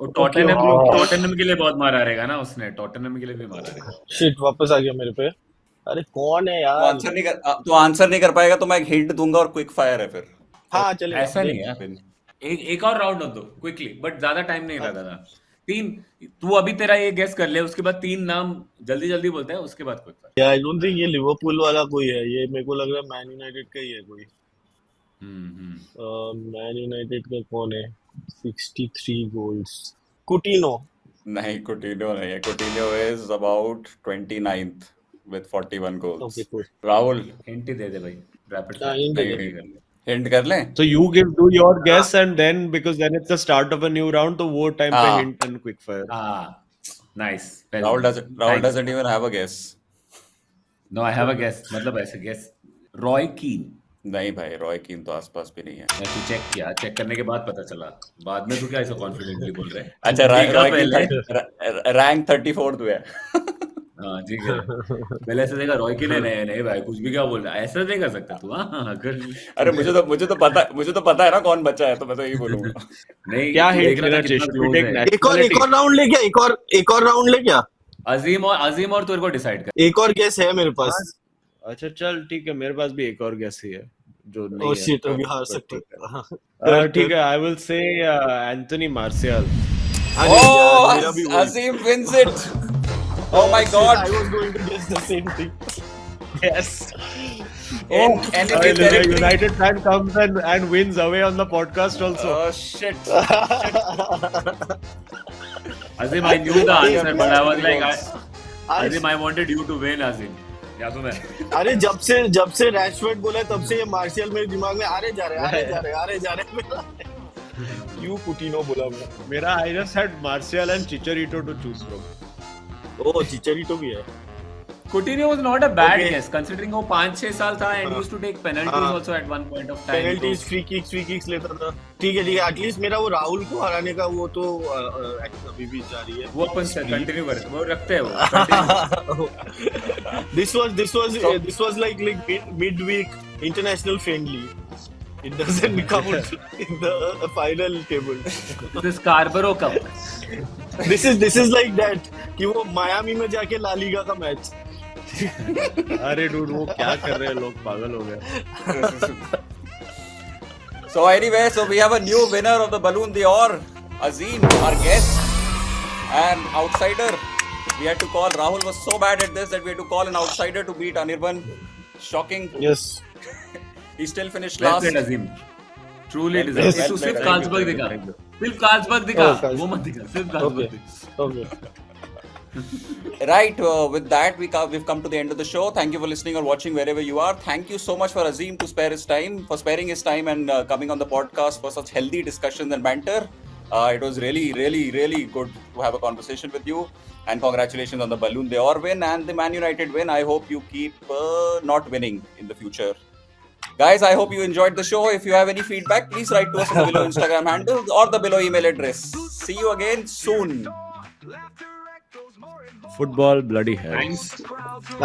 वो टॉटनहम के लिए बहुत मारा रहेगा ना उसने. टॉटनहम के लिए भी मारा रहेगा. शिट, वापस आ गया मेरे पे. अरे कौन है तो यार? आंसर नहीं कर पाएगा तो मैं एक हिंट दूंगा और क्विक फायर है फिर. हाँ चलेगा. ऐसा नहीं है. एक और राउंड दो क्विकली, बट ज्यादा टाइम नहीं लगा था. 3 तू अभी तेरा ये गेस कर ले, उसके बाद 3 नाम जल्दी बोलते हैं, उसके बाद quick fire. I don't think ये लिवरपूल वाला कोई है. ये मेरे को लग रहा है मैन यूनाइटेड का ही है कोई. मैन यूनाइटेड का कौन है? 63 गोल्स. कुटिनो. नहीं, Coutinho नहीं है. Coutinho is about 29th with 41 goals. Okay cool. Rahul, hint ही दे दे भाई. रैपिड हाँ, hint दे दे. हिंट कर ले. So you do your guess and then because then it's the start of a new round, तो वो time पे हाँ. hint and quick fire. Nice. Rahul doesn't even have a guess. No, I have a guess. मतलब ऐसे guess. Roy कीन. नहीं भाई, रॉय कीन तो आसपास भी नहीं है. तू चेक करने के बाद पता चला. बाद में तू क्या ऐसा कॉन्फिडेंटली बोल रहे है? अच्छा, देखा रॉय पहले. कीन रैंक 34th हुआ है. हाँ ठीक है. पहले ऐसे देखा रॉय कीन है. नहीं भाई, कुछ भी क्या बोल रहा है, ऐसा नहीं कर सकता तू. हाँ अगर अरे मुझे तो पता है ना कौन बचा है, तो मैं तो यही बोलूंगा. नहीं, क्या तू hint देख रहा था देना कितना चाहिए? close Take है. nationality. एक और राउंड ले क्या? एक और राउंड ले क्या? अजीम और तेरे को डिसाइड कर. एक और गेस है मेरे पास. अच्छा चल ठीक है, मेरे पास भी एक और guess ही है जो नहीं ओह है. शिट, अभी हार but सकते. ठीक है. हाँ. ठीक है, I will say Anthony Martial. अरे यार, मेरा Oh, भी वही. Azim wins it. Oh my Shit, God. I was going to guess the same thing. Yes. Enemy A territory. United fan comes and wins away on the podcast also. Oh shit. Azim, I knew the answer, but I was like, आज- Azim, I wanted you to win, Azim. या तो मैं. अरे जब से Rashford बोला तब से ये मार्शियल मेरे दिमाग में आ रहे जा रहे. यू कुटिनो बोला मैं. मेरा I just had Martial and Chicharito to choose from. ओह चिचेरिटो भी है. Coutinho was not a bad Okay. guess considering वो 5-6 साल था and used to take penalties also at one point of time. Penalties free kicks लेता था. ठीक है at least मेरा वो राहुल को हराने का वो तो अभी भी जारी है. वो अपन कंटिन्यू कर वो रखते हैं वो. This was like midweek international friendly. It doesn't count in the final table. The Scarborough Cup. This is like that कि वो मायामी में जाके ला लीगा का मैच. अरे डूड वो क्या कर रहे हैं लोग, पागल हो गए. So anyway, so we have a new winner of the Balloon d'Or, Azim, our guest, and outsider. We had to call. Rahul was so bad at this that we had to call an outsider to beat Anirban. Shocking. Yes. He still finished Well last. played, Azim. Truly Well deserved. played, तू well सिर्फ played. Carlsberg दिखा. सिर्फ Carlsberg दिखा. Oh, Carlsberg. वो मत दिखा. सिर्फ Carlsberg Okay. दिखा. Okay. Right, with that we've come to the end of the show. Thank you for listening or watching wherever you are. Thank you so much for Azim for sparing his time and coming on the podcast for such healthy discussions and banter. It was really, really, really good to have a conversation with you. And congratulations on the Balloon d'Or win and the Man United win. I hope you keep not winning in the future. Guys, I hope you enjoyed the show. If you have any feedback, please write to us on the below Instagram handle or the below email address. See you again soon. Football bloody है. Thanks.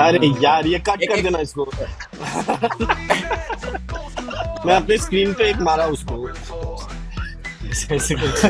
अरे यार ये cut कर देना इसको. मैं अपने screen पे एक मारा उसको. ऐसे करके.